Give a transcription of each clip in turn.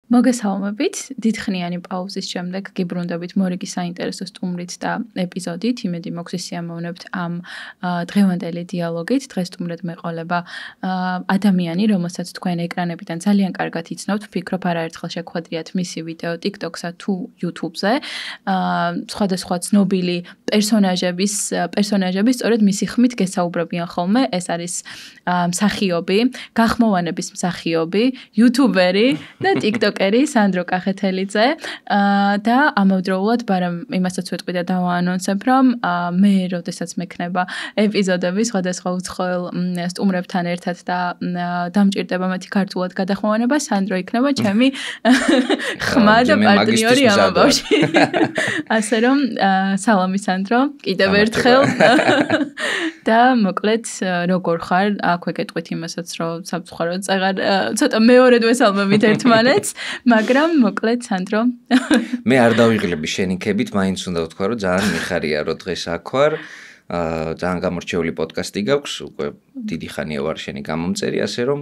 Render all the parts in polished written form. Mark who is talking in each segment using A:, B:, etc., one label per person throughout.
A: მოგესალმებით, დიდხნიანი პაუზის შემდეგ გიბრუნდებით მორიგი საინტერესო სტუმრით და ეპიზოდით. იმედი მოგვდის სიამოვნებთ ამ დღევანდელი დიალოგით. დღეს სტუმრად მეყოლება ადამიანი, რომელსაც თქვენ ეკრანებიდან ძალიან კარგად იცნობთ. ვფიქრობ, არაერთხელ შეგვხვედრიათ მისი ვიდეო TikTok-სა თუ YouTube-ზე. სხვადასხვა ცნობილი პერსონაჟები სწორედ მისი ხმით გესაუბრებიან ხოლმე. ეს არის მსახიობი, გახმოვანების მსახიობი, YouTuber-ი და TikTok სანდრო კახეთელიძე და ამავდროულად ბარემ იმასაც ვეტყვი და დავაანონსებ, რომ მე როდესაც მექნება ეპიზოდები სხვადასხვა უცხოელ სტუმრებთან ერთად და დამჭირდება მათი ქართულად გადახმოვანება, სანდრო იქნება ჩემი ხმა და პარტნიორი ამ ამბავში. ასე რომ სალამი სანდრო, კიდევ ერთხელ და მოკლედ როგორ ხარ? აქვე გეტყვით იმასაც, რომ სამწუხაროდ წეღარ ცოტა მეორედ ვესალმებით ერთმანეთს. მაგრამ მოკლედ სანდრო
B: მე არ დავიღლები შენიქებით, მაინც უნდა ვთქვა, რომ ძალიან მიხარია, რომ დღეს აქ ვარ. ძალიან გამორჩეული პოდკასტი გაქვს, უკვე დიდი ხანია ვარ შენი გამომწერი, ასე რომ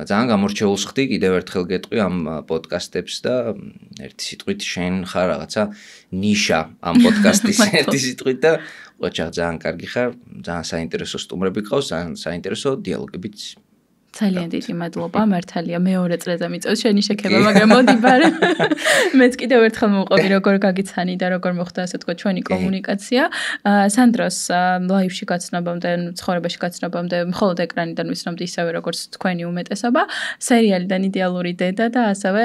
B: ძალიან გამორჩეულს ხდი, კიდევ ერთხელ გეტყვი ამ პოდკასტებს და ერთი სიტყვით შენ ხარ რაღაცა ნიშა ამ პოდკასტის ერთი სიტყვით და ყოჩა ძალიან კარგი ხარ, ძალიან საინტერესო სტუმრები გყავს, ძალიან საინტერესო დიალოგებიც.
A: ძალიან დიდი მადლობა, მართალია მეორე წრეზე მიწევს შენი შექება, მაგრამ მოდი ბარე. მეც კიდევ ერთხელ მოვყვები, როგორ გაგიცანი და როგორ მოხდა ასე თქვა ჩვენი კომუნიკაცია. სანდროს ლაივში გაცნობამდე, ცხოვრებაში გაცნობამდე მხოლოდ ეკრანიდან ვისრომდი ისევე როგორც თქვენი უმეტესობა, სერიალიდან იდეალური დედა და ასევე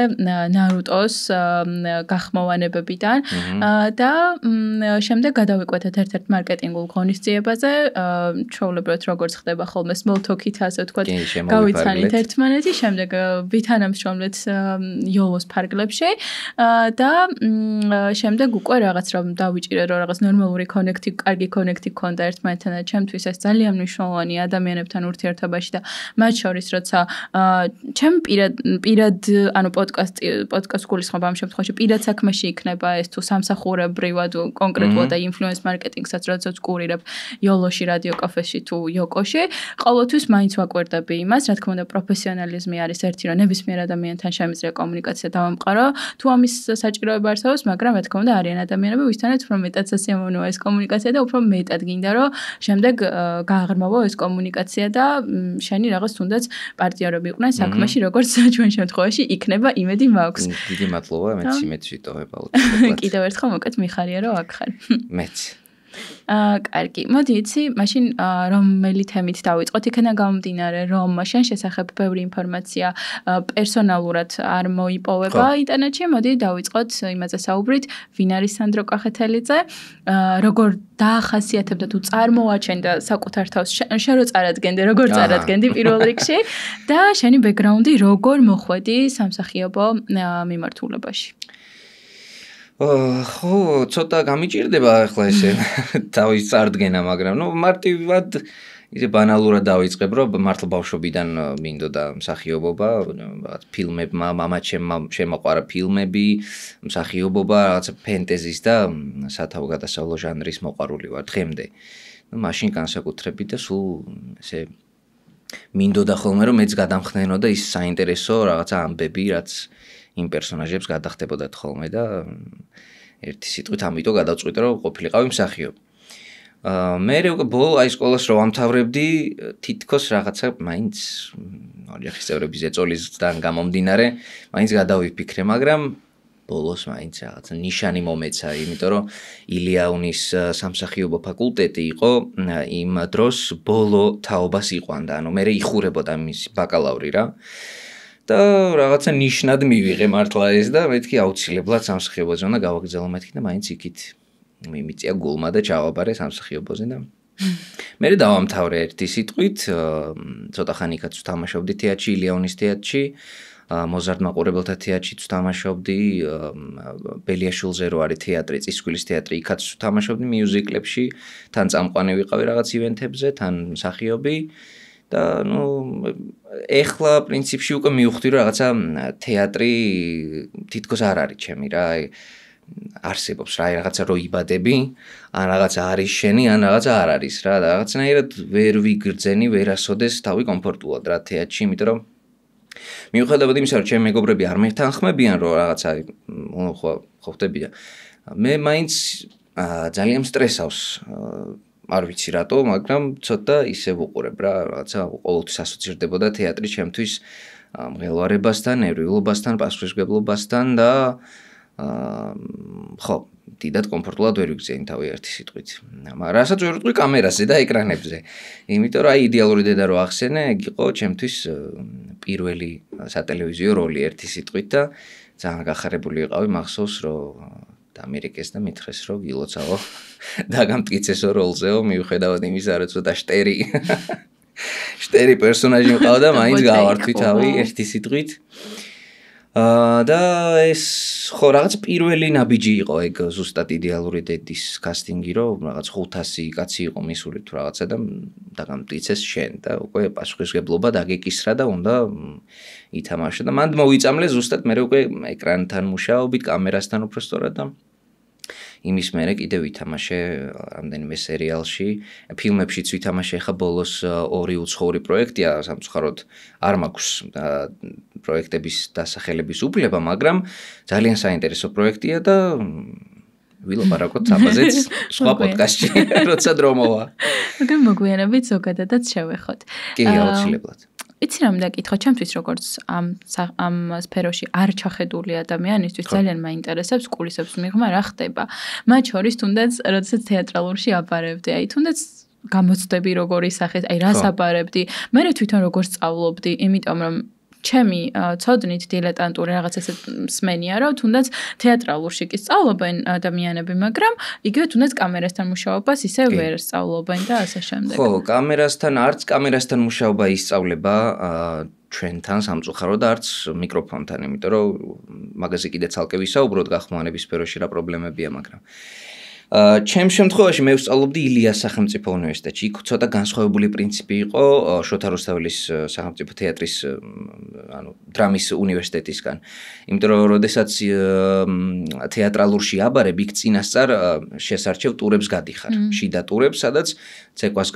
A: ნარუტოს გახმოვანებებიდან და შემდეგ გადავიკვეთეთ ერთ-ერთ მარკეტინგულ ღონისძიებაზე, ჩვეულებრივად როგორც ხდება ხოლმე small talk-ით ასე თქვა. გავიცანით ერთმანეთი, შემდეგ ვითანამშრომლეთ იოლოს ფარგლებში და შემდეგ უკვე რაღაც რომ დავიჭირე რომ რაღაც ნორმალური კონექტი, კარგი კონექტი გქონდა ერთმანეთთან და ჩემთვის ეს ძალიან მნიშვნელოვანია ადამიანებთან ურთიერთობაში და მათ შორის როცა ჩემ პირად ანუ პოდკასტ გულისხმობ ამ შემთხვევაში პირად საქმეში იქნება ეს თუ სამსახურებრივად კონკრეტულად და ინფლუენს მარკეტინგსაც როდესაც ვკურირებ იოლოში, რადიო კაფეში თუ იოკოში, ყოველთვის მაინც ვაკვირდები იმას, რა თქმა უნდა, პროფესიონალიზმი არის ერთი, რომ ნებისმიერ ადამიანთან შემიძლია კომუნიკაცია დავამყარო, თუ ამის საჭიროება არსებობს, მაგრამ რა თქმა უნდა, არიან ადამიანები, ვისთანაც უფრო მეტად სასიამოვნოა ეს კომუნიკაცია და უფრო მეტად გინდა, რომ შემდეგ გააღრმავო ეს კომუნიკაცია და შენი რაღაც თუნდაც პარტნიორები იყვნენ საქმეში, როგორც ჩვენ შემთხვევაში იქნება, იმედი მაქვს.
B: დიდი მადლობა, მეც ვიტოვებ ალბათ.
A: კიდევ ერთხელ მოკეთ მიხარია, რომ აქ ხარ.
B: მეც.
A: კარგი, მოდი იცი, მაშინ რომელი თემით დავიწყოთ? იქიდან გამომდინარე, რომ შენ შესახებ ბევრი ინფორმაცია პერსონალურად არ მოიპოვება ინტერნეტში, მოდი დავიწყოთ იმაზე საუბრით, ვინ არის სანდრო კახეთელიძე, როგორ დაახასიათებდა თუ წარმოაჩენდა საკუთარ თავს, შენ რო წარადგენდი, როგორ წარადგენდი პირველ რიგში და შენი ბექგრაუნდი როგორ მოხვედი სამსახიობო მიმართულებაში?
B: ხო, ცოტა გამიჭირდება ახლა ესე თავის წარდგენა, მაგრამ მარტივად ისე ბანალურად დავიწყებ, რომ მართლა ბავშვობიდან მინდოდა მსახიობობა, ფილმები, შემოყვარა ფილმები, მსახიობობა, რაღაცა ფენტეზის და სათავგადასავლო ჟანრის მოყვარული ვარ დღემდე. მაშინ განსაკუთრებით და სულ ესე მინდოდა ხოლმე, რომ მეც გადამხნენოდა ის საინტერესო რაღაცა ამბები, რაც იმ პერსონაჟებს გადახდებოდათ ხოლმე და ერთი სიტყვით ამიტომ გადავწყვიტე რომ ყოფილიყავი მსახიობი. მე ბოლო აი სკოლას რო ვამთავრებდი, თითქოს რაღაცა მაინც ოჯახის წევრების ეწოლისგან გამომდინარე, მაინც გადავიფიქრე, მაგრამ ბოლოს მაინც რაღაცა ნიშანი მომეცა, იმიტომ რომ ილიაუნის სამსახიობო ფაკულტეტი იყო იმ დროს ბოლო თაობას იყვანდა, ანუ მე იხურებოდა მის ბაკალავრი რა. და რაღაცა ნიშნად მივიღე მართლა ეს და მეთქი აუცილებლად სამსახიობოზე უნდა გავაგრძელო მეთქი და მაინც იქით მიმიწია გულმა და ჩავაბარე სამსახიობოზე და მე დავამთავრე ერთი სიტყვით, ცოტა ხანიკაც ვთამაშობდი თეატრში, ილიაუნის თეატრში, მოზარდ მაყურებელთა თეატრშიც ვთამაშობდი, ბელიაშვილზე რო არის თეატრი, წისქვილის თეატრი, იქაც ვთამაშობდი მიუზიკლებში, თან წამყვანი ვიყავი რაღაც ივენთებზე, თან მსახიობი. და ეხლა პრინციპში უკვე მივხვდი რომ რაღაცა თეატრი თითქოს არ არის ჩემი რა, არსებობს რა, რაღაცა რო იბადები, ან რაღაცა არის შენი, ან რაღაცა არ არის რა, და რაღაცნაირად ვერ ვიგრძენი, ვერ ასოდეს თავი კომფორტულად რა თეატრში, იმიტომ რომ მიუხედავად იმისა, რომ ჩემი მეგობრები არ მეთანხმებიან, რომ რაღაცა ხო ხდება და მე მაინც ძალიან სტრესავს არ ვიცი რატო, მაგრამ ცოტა ისე ვუყურებ რა, რაღაცა ყოველთვის ასოცირდებოდა თეატრი ჩემთვის მღელვარებასთან, ნერვიულობასთან, პასუხისმგებლობასთან და ხო, დიდად კომფორტულად ვერ ვიგზეინ თავი ერთი სიტყვით. მაგრამ რასაც ვერ ვიტყვი კამერაზე და ეკრანებზე. იმიტომ რომ აი იდეალური დედა რო ახსენე, ეგ იყო ჩემთვის პირველი სატელევიზიო როლი ერთი სიტყვით და ძალიან გახარებული ვიყავი, მახსოვს რომ დამირეკეს და მითხრეს რომ გილოცავო და გამტკიცესო როლზეო, მიუხედავად იმისა, რომ ცოტა შტერი პერსონაჟი მყავდა, მაინც გავართვი თავი ერთი სიტყვით. და ეს ხო რაღაც პირველი ნაბიჯი იყო ეგ ზუსტად იდეალური დედის კასტინგი, რომ რაღაც 500 კაცი იყო მისული თუ რაღაცა და დაგამტკიცეს შენ და უკვე პასუხისმგებლობა დაგეკისრა და უნდა ითამაშო და მანდ მოვიწამლე ზუსტად მე უკვე ეკრანთან მუშაობით, კამერასთან უფრო სწორად და იმის მერე კიდევ ვითამაშე რამდენიმე სერიალში, ფილმებშიც ვითამაშე, ხა ბოლოს 2 უცხოური პროექტია, სამწუხაროდ არ მაქვს პროექტების დასახელების უფლება, მაგრამ ძალიან საინტერესო პროექტია და ვილაპარაკოთ ამაზეც სხვა პოდკასტში, როცა დრო მოვა.
A: მაგრამ მოგვიანებით ზოგადადაც შევეხოთ.
B: კი, აუცილებლად.
A: იცი რამ დაკითხო, ჩემთვის როგორც ამ სფეროში არ ჩახედული ადამიანისთვის ძალიან მაინტერესებს კულისებს მიღმა რა ხდება. მათ შორის თუნდაც როდესაც თეატრალურში აბარებდი, აი თუნდაც გამოცდები როგორი სახით, აი რას აბარებდი, მე თვითონ როგორ სწავლობდი, იმიტომ რომ ჩემი ცოდნით დილეტანტური რაღაც ესე მსმენია, რომ თუნდაც თეატრალურში კი სწავლობენ ადამიანები, მაგრამ იგივე თუნდაც კამერასთან მუშაობას ისე ვერ სწავლობენ და ასე შემდეგ.
B: ხო, არც კამერასთან მუშაობა ისწავლება ჩვენთან სამწუხაროდ და არც მიკროფონთან, იმიტომ რომ მაგაზე კიდე ცალკე ვისაუბროთ გახმოვანების სფეროში რა პრობლემებია, მაგრამ ჩემს შემთხვევაში მე ვსწავლობდი ილიას სახელმწიფო უნივერსიტეტში. იქ ცოტა განსხვავებული პრინციპი იყო შოთა რუსთაველის სახელმწიფო თეატრის დრამის უნივერსიტეტისგან. იმიტომ რომ როდესაც თეატრალურში აბარებ, იქ წინასწარ შესარჩევ ტურებს გადიხარ. შიდა ტურებს, სადაც ცეკვას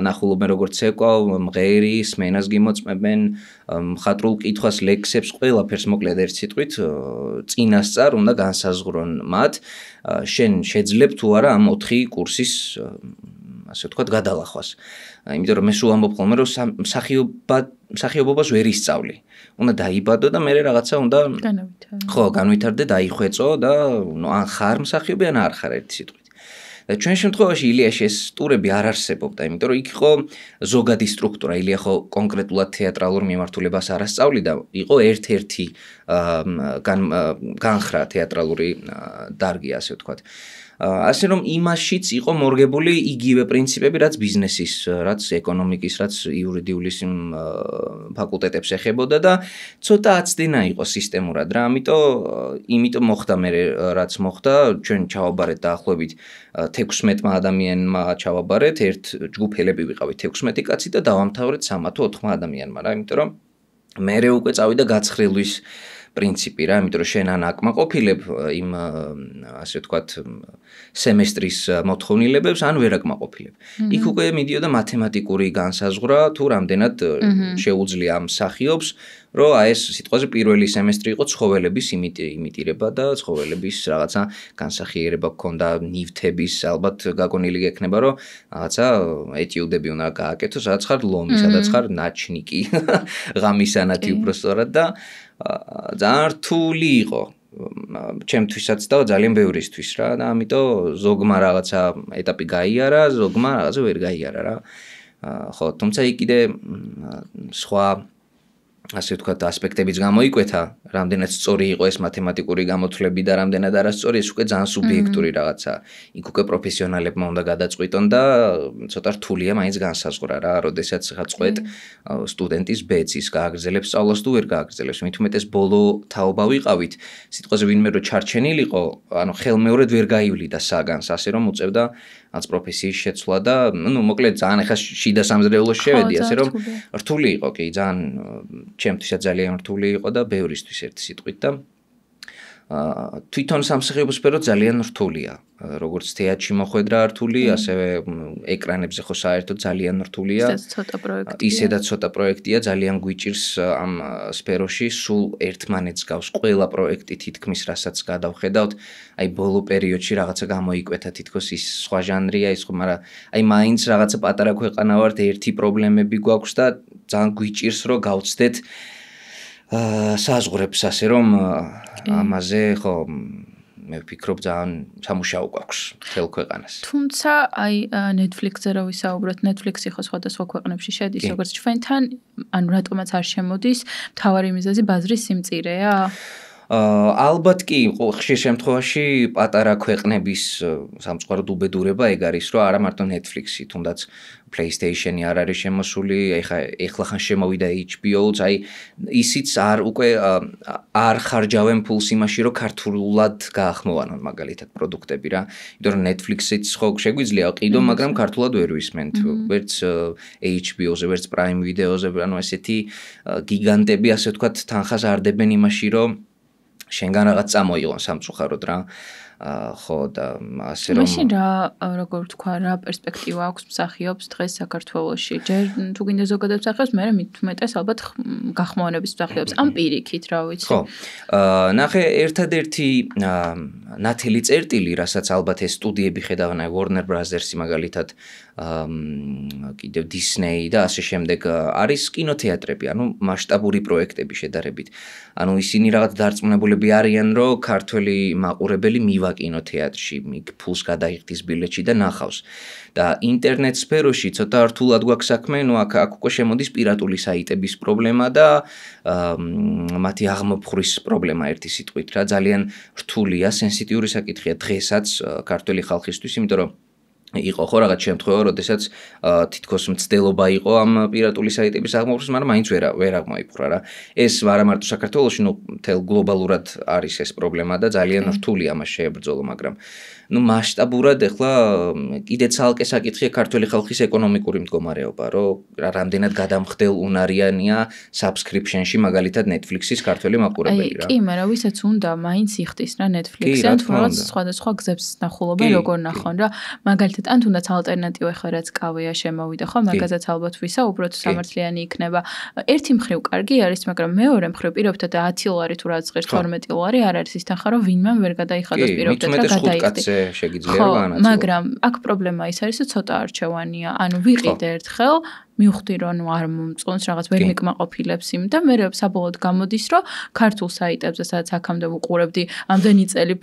B: ნახულობენ როგორც ცეკვა, მღერი, სმენას გიმოწმებენ, მხატვრულ კითხვას, ლექსებს, ყველაფერს მოკლედ ერთ სიტყვით წინასწარ უნდა განსაზღვრონ მათ. შენ შეძლებ თუ არა ამ 4 კურსის ასე ვთქვათ გადალახვას. იმიტომ რომ მე სულ ამბობ ხოლმე რომ მსახიობობას ვერ ისწავლი. უნდა დაიბადო და მე რაღაცა უნდა განვითარდე, დაიხვეწო და ან ხარ მსახიობი ან არ ხარ ერთი სიტყვით. და ჩვენ შემთხვევაში ილიაში ეს ტურები არ არსებობდა, იმიტომ რომ იქ იყო ზოგადი სტრუქტურა, ილია ხო კონკრეტულად თეატრალურ მიმართულებას არ ასწავლიდა, იყო ერთ-ერთი განხრა თეატრალური დარგი, ასე ვთქვათ. ასე რომ იმაშიც იყო მორგებული იგივე პრინციპები, რაც ბიზნესის, რაც ეკონომიკის, რაც იურიდიულის ფაკულტეტებს ეხებოდა და ცოტა აცდენა იყო სისტემურად რა, იმიტომ მოხდა მე რაც მოხდა, ჩვენ ჩავაბარეთ დაახლოებით 16 ადამიანმა ჩავაბარეთ, ერთ ჯგუფელები ვიყავით 16 კაცი და დავამთავრეთ 3 თუ 4 ადამიანმა რა, იმიტომ რომ მე უკვე წავიდა გაცხრილვის პრინციპი რა, იმიტომ რომ შენ ან აკმაყოფილებ იმ ასე ვთქვათ სემესტრის მოთხოვნილებებს, ან ვერ აკმაყოფილებ. იქ უკვე მიდიოდა მათემატიკური განსაზღვრა, თუ რამდენად შეუძლია ამ მსახიობს, რომ აი ეს სიტყვაზე პირველი სემესტრი იყო ცხოველების იმიტირება და ცხოველების რაღაცა განსახიერება გქონდა, ნივთების, ალბათ გაგონილი გექნება, რომ რაღაცა ეტიუდები უნდა გააკეთო, სადაც ხარ ლომი, სადაც ხარ ნაჩნიკი, ღამისანათი უფრო სწორად და ძალიან რთული იყო ჩემთვისაც და ძალიან ბევრისთვის რა და ამიტომ ზოგმა რაღაცა ეტაპი გაიარა, ზოგმა რაღაცა ვერ გაიარა რა. ხო, თუმცა იქ კიდე სხვა ასე ვთქვათ ასპექტებიც გამოიკვეთა, რამდენად სწორი იყო ეს მათემატიკური გამოთვლები და რამდენად არასწორი, ეს უკვე ძალიან სუბიექტური რაღაცა. იქ უკვე პროფესიონალებმა უნდა გადაწყვიტონ და ცოტა რთულია მაინც განსაზღვრა რა, როდესაც ხა წყვეტ სტუდენტის ბეცის გააგრძელებს სწავლას თუ ვერ გააგრძელებს. მით უმეტეს ბოლო თაობა ვიყავით, სიტყვაზე ვინმე რო ჩარჩენილიყო, ანუ ხელმეორედ ვერ გაივლიდა საგანს, ასე რომ უწევდა რაც პროფესიის შეცვლა და ნუ მოკლედ ძალიან ხა შიდა სამზრეულოში შევედი, ასე რომ რთული იყო კი, ძალიან ჩემთვისაც ძალიან რთული იყო და ბევრისთვის ერთი სიტყვით და თვითონ სამსახიობო სფერო ძალიან რთულია. როგორც თეატრში მოხვედრა რთული, ასევე ეკრანებზე ხო საერთოდ ძალიან რთულია. ისედაც ცოტა პროექტია, ძალიან გვიჭირს ამ სფეროში სულ ერთმანეთს გავს ყველა პროექტი თითქმის რასაც გადავხედავთ. აი ბოლო პერიოდში რაღაცა გამოიკვეთა თითქოს ის სხვა ჟანრია, ის ხო, მაგრამ აი მაინც რაღაცა პატარა ქვეყანა ვართ, ერთი პრობლემები გვაქვს და ძალიან გვიჭირს რომ გავცდეთ საზღვრებს, ასე რომ ამაზე ხო მე ვფიქრობ ძალიან სამუშაო გვაქვს მთელ ქვეყანას.
A: თუმცა აი Netflix-ზე რო ვისაუბროთ, Netflix-ი ხო სხვადასხვა ქვეყნებში შედის, როგორც ჩვენთან, ანუ რატომაც არ შემოდის, მთავარი მიზეზი ბაზრის სიმწირეა?
B: ალბათ კი, ხშირ შემთხვევაში პატარა ქვეყნების სამწუხაროდ უბედურება ეგ არის, რომ არა მარტო Netflix-ი, თუნდაც PlayStation-ი არ არის შემოსული, ეხლახან შემოვიდა HBO-ც, აი ისიც არ ხარჯავენ ფულს იმაში, რომ ქართულად გაახმოვანონ მაგალითად პროდუქტები რა. იმიტომ რომ Netflix-იც ხო შეგვიძლია ყიდო, მაგრამ ქართულად ვერ ვისმენთ. ვერც HBO-ზე, ვერც Prime Video-ზე, ანუ ესეთი გიგანტები, ასე ვთქვათ, თანხას არ დებენ იმაში, რომ შენგან რაღაც წამოიღონ სამწუხაროდ რა. ხო და ასე რომ
A: მაშინ როგორ ვთქვა, რა პერსპექტივა აქვს მსახიობს დღეს საქართველოში? ჯერ თუ გინდა ზოგადად მსახიობს, მე მით უმეტეს ალბათ გახმოვანების მსახიობს, ამ პირიქით, რა ვიცი.
B: ხო. ნახე, ერთადერთი ნათელი წერტილი, რასაც ალბათ ეს სტუდიები ხედავენ, Warner Brothers-ი მაგალითად, კიდევ Disney და ასე შემდეგ არის კინოთეატრები, ანუ მასშტაბური პროექტები შედარებით. ანუ ისინი რაღაც დარწმუნებულები არიან, რომ ქართველი მაყურებელი მივა კინოთეატრში, ფულს გადაიხდის ბილეთში და ნახავს. და ინტერნეტ სფეროში ცოტა რთულად გვაქვს საქმე, ნუ აქ უკვე შემოდის პირატული საიტების პრობლემა და მათი აღმოფხვრის პრობლემა ერთი სიტყვით რა, ძალიან რთულია, სენსიტიური საკითხია დღესაც ქართველი ხალხისთვის, იმიტომ რომ იყო ხო რაღაც შემთხვევა, როდესაც თითქოს მცდელობა იყო ამ პირატული საიტების აღმოფხვრას, მაგრამ მაინც ვერ აღმოიფხვრა რა. ეს არა მარტო საქართველოში, ნუ მთელ გლობალურად არის ეს პრობლემა და ძალიან რთულია მას შეებრძოლო, მაგრამ ნუ მასშტაბურად ეხლა კიდე ცალკე საკითხია ქართველი ხალხის ეკონომიკური მდგომარეობა, რომ რამდენად გადამხდელ უნარიანია subscription-ში მაგალითად Netflix-ის ქართველი მაყურებელი რა.
A: კი, მაგრამ ვისაც უნდა მაინც იხდის რა Netflix-ზე, თუ რაღაც სხვადასხვა გზებს ნახულობენ, როგორ ნახონ რა. მაგალითად ან თუნდაც ალტერნატივა ხა რაც კავეა შემოვიდა ხო, მაგაზეც ალბათ ვისაუბროთ, სამართლიანი იქნება. ერთი მხრივ კარგი არის, მაგრამ მეორე მხრივ პირობითად 10 ლარი თუ რაც ღირს 12 ლარი არ არის ის თანხა, რომ ვინმე ვერ გადაიხადოს პირობითად რა გადაიხადოს.
B: შეგიძლია რა განაცვლო.
A: მაგრამ აქ პრობლემა ის არის, რომ ცოტა არჩევანია. ანუ ვიყიდე ერთხელ მივხვდი რომ არ მომწონს რაღაც ვერ მეკმაყოფილებს იმ და მე საბოლოოდ გამოდის რომ ქართულ საიტებზე სადაც აქამდე ვუყურებდი ამდენი წელი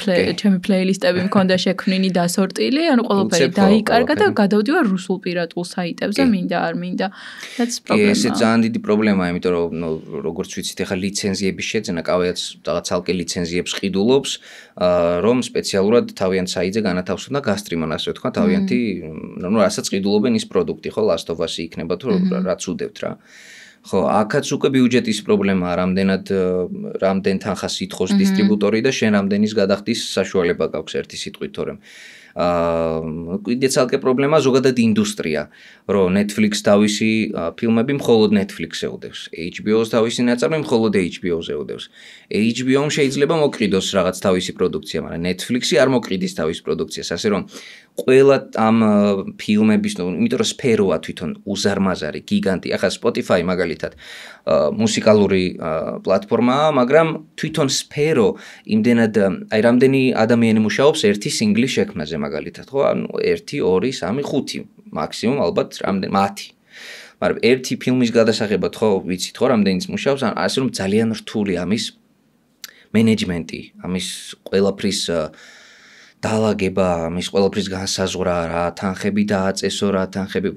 A: ჩემი პლეილისტები მქონდა შექმნილი დასორტილი ანუ ყველაფერი დაიკარგა და გადავდივარ რუსულ პირატულ საიტებზე მინდა არ მინდა that's problem.
B: ეს ძალიან დიდი პრობლემაა იმიტომ რომ როგორც ვიცით ახლა ლიცენზიების შეძენა კავეაც რაღაც ცალკე ლიცენზიებს ყიდულობს რომ სპეციალურად თავიანთ საიტზე განათავსონ და გასტრიმონ ასე ვთქვა თავიანთი ну რასაც ყიდულობენ ის პროდუქტი ხო Last of Us-ი იქნება რაც უდევთ რა. ხო, აქაც უკვე ბიუჯეტის პრობლემაა, რამდენ თანხას ითხოვს დისტრიბუტორი და შენ რამდენის გადახდის საშუალება გაქვს ერთი სიტყვით, თორემ კიდე ცალკე პრობლემაა ზოგადად ინდუსტრია, რომ Netflix თავისი ფილმები მხოლოდ Netflix-ზე უდევს, HBO-ს თავისი ნაწარმი მხოლოდ HBO-ზე უდევს. HBO-მ შეიძლება მოყიდოს რაღაც თავისი პროდუქცია, მაგრამ Netflix-ი არ მოყიდის თავის პროდუქციას, ასე რომ ყველა ამ ფილმების, იმიტომ რომ სფეროა თვითონ უზარმაზარი, გიგანტი. ახლა Spotify მაგალითად მუსიკალური პლატფორმაა, მაგრამ თვითონ სფერო იმდენად, აი რამდენი ადამიანი მუშაობს ერთი სინგლის შექმნაზე მაგალითად, ხო? ანუ 1, 2, 3, 5 მაქსიმუმ ალბათ რამდენი 10. მაგრამ ერთი ფილმის გადასაღებად ხო ვიცით ხო რამდენიც მუშაობს, ასე რომ ძალიან რთულია ამის მენეჯმენტი, ამის ყველაფრის დაალაგება, ამის ყველაფრის განსაზღვრა, რა თანხები დააწესო, რა თანხები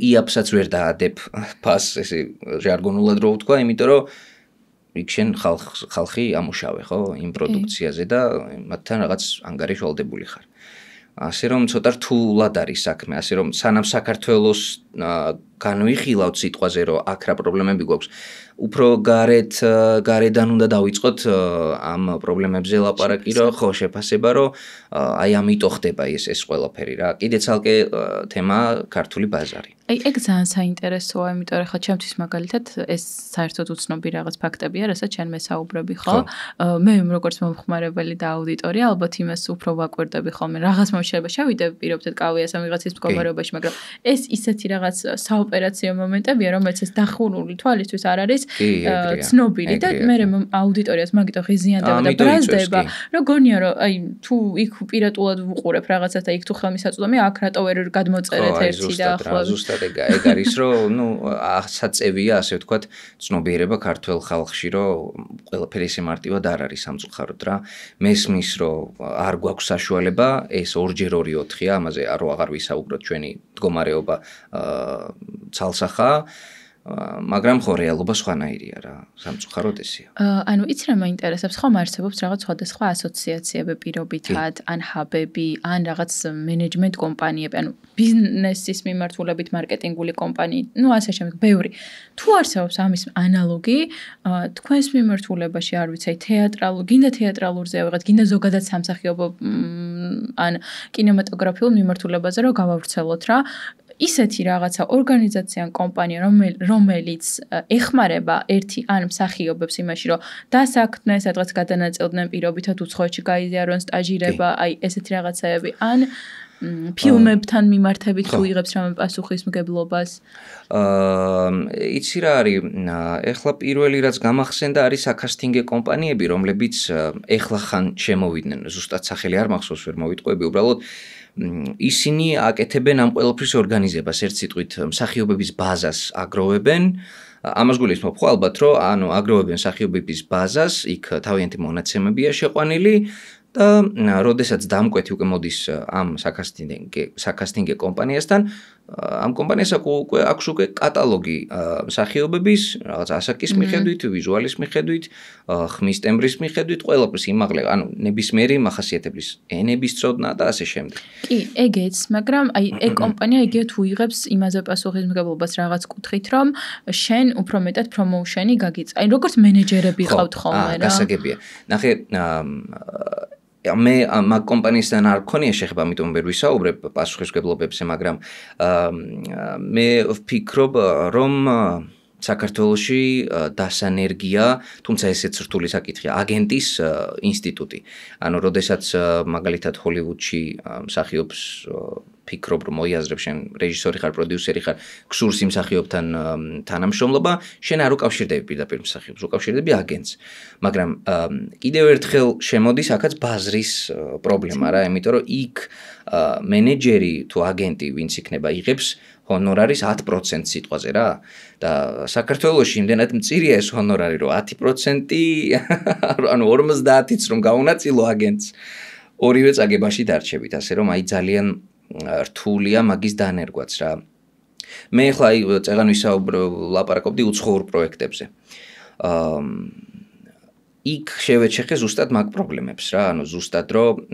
B: იაფსაც ვერ დაადებ ფას ესე ჟარგონულად რო ვთქვა, იმიტომ რომ იქ შენ ხალხი ამუშავე, ხო, იმ პროდუქციაზე და მათთან რაღაც ანგარიშვალდებული ხარ. ასე რომ ცოტა რთულად არის საქმე, ასე რომ სანამ საქართველოს განვიხილავთ სიტყვაზე, რომ აქ რა პრობლემები გვაქვს. უფრო გარედან უნდა დავიწყოთ ამ პრობლემებზე ლაპარაკი, რომ ხო შეფასება, რომ აი ამიტომ ხდება ეს ყველაფერი რა. კიდე ცალკე თემა ქართული ბაზარი.
A: აი ეგ ძალიან საინტერესოა, იმიტომ რომ ხა ჩემთვის მაგალითად ეს საერთოდ უცნობი რაღაც ფაქტებია, რასაც ჩვენ მესაუბრები, ხო? მე როგორც მომხმარებელი და აუდიტორია, ალბათ იმას უფრო ვაკვირდები ხოლმე. რაღაც მომშება შევიდე პირობითად კავიას ამ ვიღაცის მდგომარეობაში, მაგრამ ეს ისეთი რაღაც საოპერაციო მომენტებია, რომელიც ეს დახურული თვალისთვის არ არის ცნობილი და მე აუდიტორიას მაგიტო ღიზიანდება და ბრაზდება, რომ გონია რომ აი თუ იქ პირატულად ვუყურებ რაღაცას და იქ თუ ხელმისაწვდომი აქ რატო ვერ გადმოწერეთ ერთი და ახლა
B: ზუსტად ეგ არის რომ საწევია ასე ვთქვათ ცნობიერება ქართულ ხალხში რომ ყველაფერი ესე მარტივად არ არის სამწუხაროდ რა მესმის რომ არ გვაქვს საშუალება ეს 2x2-4-ია ამაზე აღარ ვისაუბროთ ჩვენი მდგომარეობა ცალსახაა მაგრამ ხო რეალობა სხვანაირია რა სამწუხაროდ ესეა.
A: ანუ იცი რა მაინტერესებს ხომ არსებობს რაღაც სხვადასხვა ასოციაციები პირობითად ან ჰაბები ან რაღაც მენეჯმენტ კომპანიები ანუ ბიზნესის მიმართულებით მარკეტინგული კომპანიები ну ასე შემდეგ ბევრი თუ არსებობს ამის ანალოგი თქვენს მიმართულებაში არ ვიცი გინდა თეატრალურზე ავიღოთ გინდა ზოგადად სამსახიობო ან კინემატოგრაფიულ მიმართულებაზე რომ გავავრცელოთ რა ისეთი რაღაცა ორგანიზაცია ან კომპანია რომელიც ეხმარება ერთი ან მსახიობებს იმაში რომ დასაქმდნენ სადღაც გადანაწილდნენ პირობითად უცხოეთში გაიზიარონ სტაჟირება აი ესეთი რაღაცეები ან ფილმებთან მიმართებით თუ იღებს რამე პასუხისმგებლობას
B: იცი რა არის ეხლა პირველი რაც გამახსენდა არის აკასტინგე კომპანიები რომლებიც ეხლა ხან შემოვიდნენ ზუსტად სახელი არ მახსოვს ვერ მოვიტყვები უბრალოდ ისინი აკეთებენ ამ ყველაფრის ორგანიზებას ერთ სიტყვით მსახიობების ბაზას აგროვებენ ამას გულისხმობ ხო ალბათ რომ ანუ აგროვებენ მსახიობების ბაზას იქ თავიანთი მონაცემებია შეყვანილი და როდესაც დამკვეთი უკვე მოდის ამ საკასტინგე კომპანიასთან ამ კომპანიას აქვს უკვე კატალოგი მსახიობების რაღაც ასაკის მიხედვით, ვიზუალის მიხედვით, ხმის ტემბრის მიხედვით, ყველაფრის იმაღლება, ანუ ნებისმიერი მახასიათებლის ენების წოდნა და ასე შემდეგ.
A: კი, ეგეც, მაგრამ აი ეგ კომპანია იგივე თუ იღებს იმაზე პასუხისმგებლობას რაღაც კუთხით, რომ შენ უფრო მეტად პრომოუშენი გაგიწ. აი როგორც მენეჯერები ყავთ ხოლმე რა.
B: გასაგებია. ნახე მე მაგ კომპანიისთან არ გქონია შეხება, ამიტომ ვერ ვისაუბრებ პასუხისმგებლობებზე, მაგრამ მე ვფიქრობ, რომ საქართველოში დასანერგია, თუმცა ესეც რთული საკითხია, აგენტის ინსტიტუტი. ანუ როდესაც მაგალითად ჰოლივუდში მსახიობს ფიქრობ რომ მოიაზრებ შენ რეჟისორი ხარ, პროდიუსერი ხარ, გსურს იმ მსახიობთან თანამშრომლობა, შენ არ უკავშირდები პირდაპირ მსახიობს, უკავშირდები აგენტს. მაგრამ კიდევ ერთხელ შემოდის აქაც ბაზრის პრობლემა რა, იმიტომ რომ იქ მენეჯერი თუ აგენტი ვინც იქნება იღებს ჰონორარის 10% სიტყვაზე რა და საქართველოში იმდენად მწირია ეს ჰონორარი რომ 10% ანუ 50-იც რომ გაუნაწილო აგენტს ორივე წაგებაში დარჩებით ასე რომ აი ძალიან რთულია მაგის დანერგვაც რა მე ახლა აი წეგან ლაპარაკობდი უცხოურ პროექტებზე იქ შევეჩეხე ზუსტად მაგ პრობლემებს რა ანუ ზუსტად რომ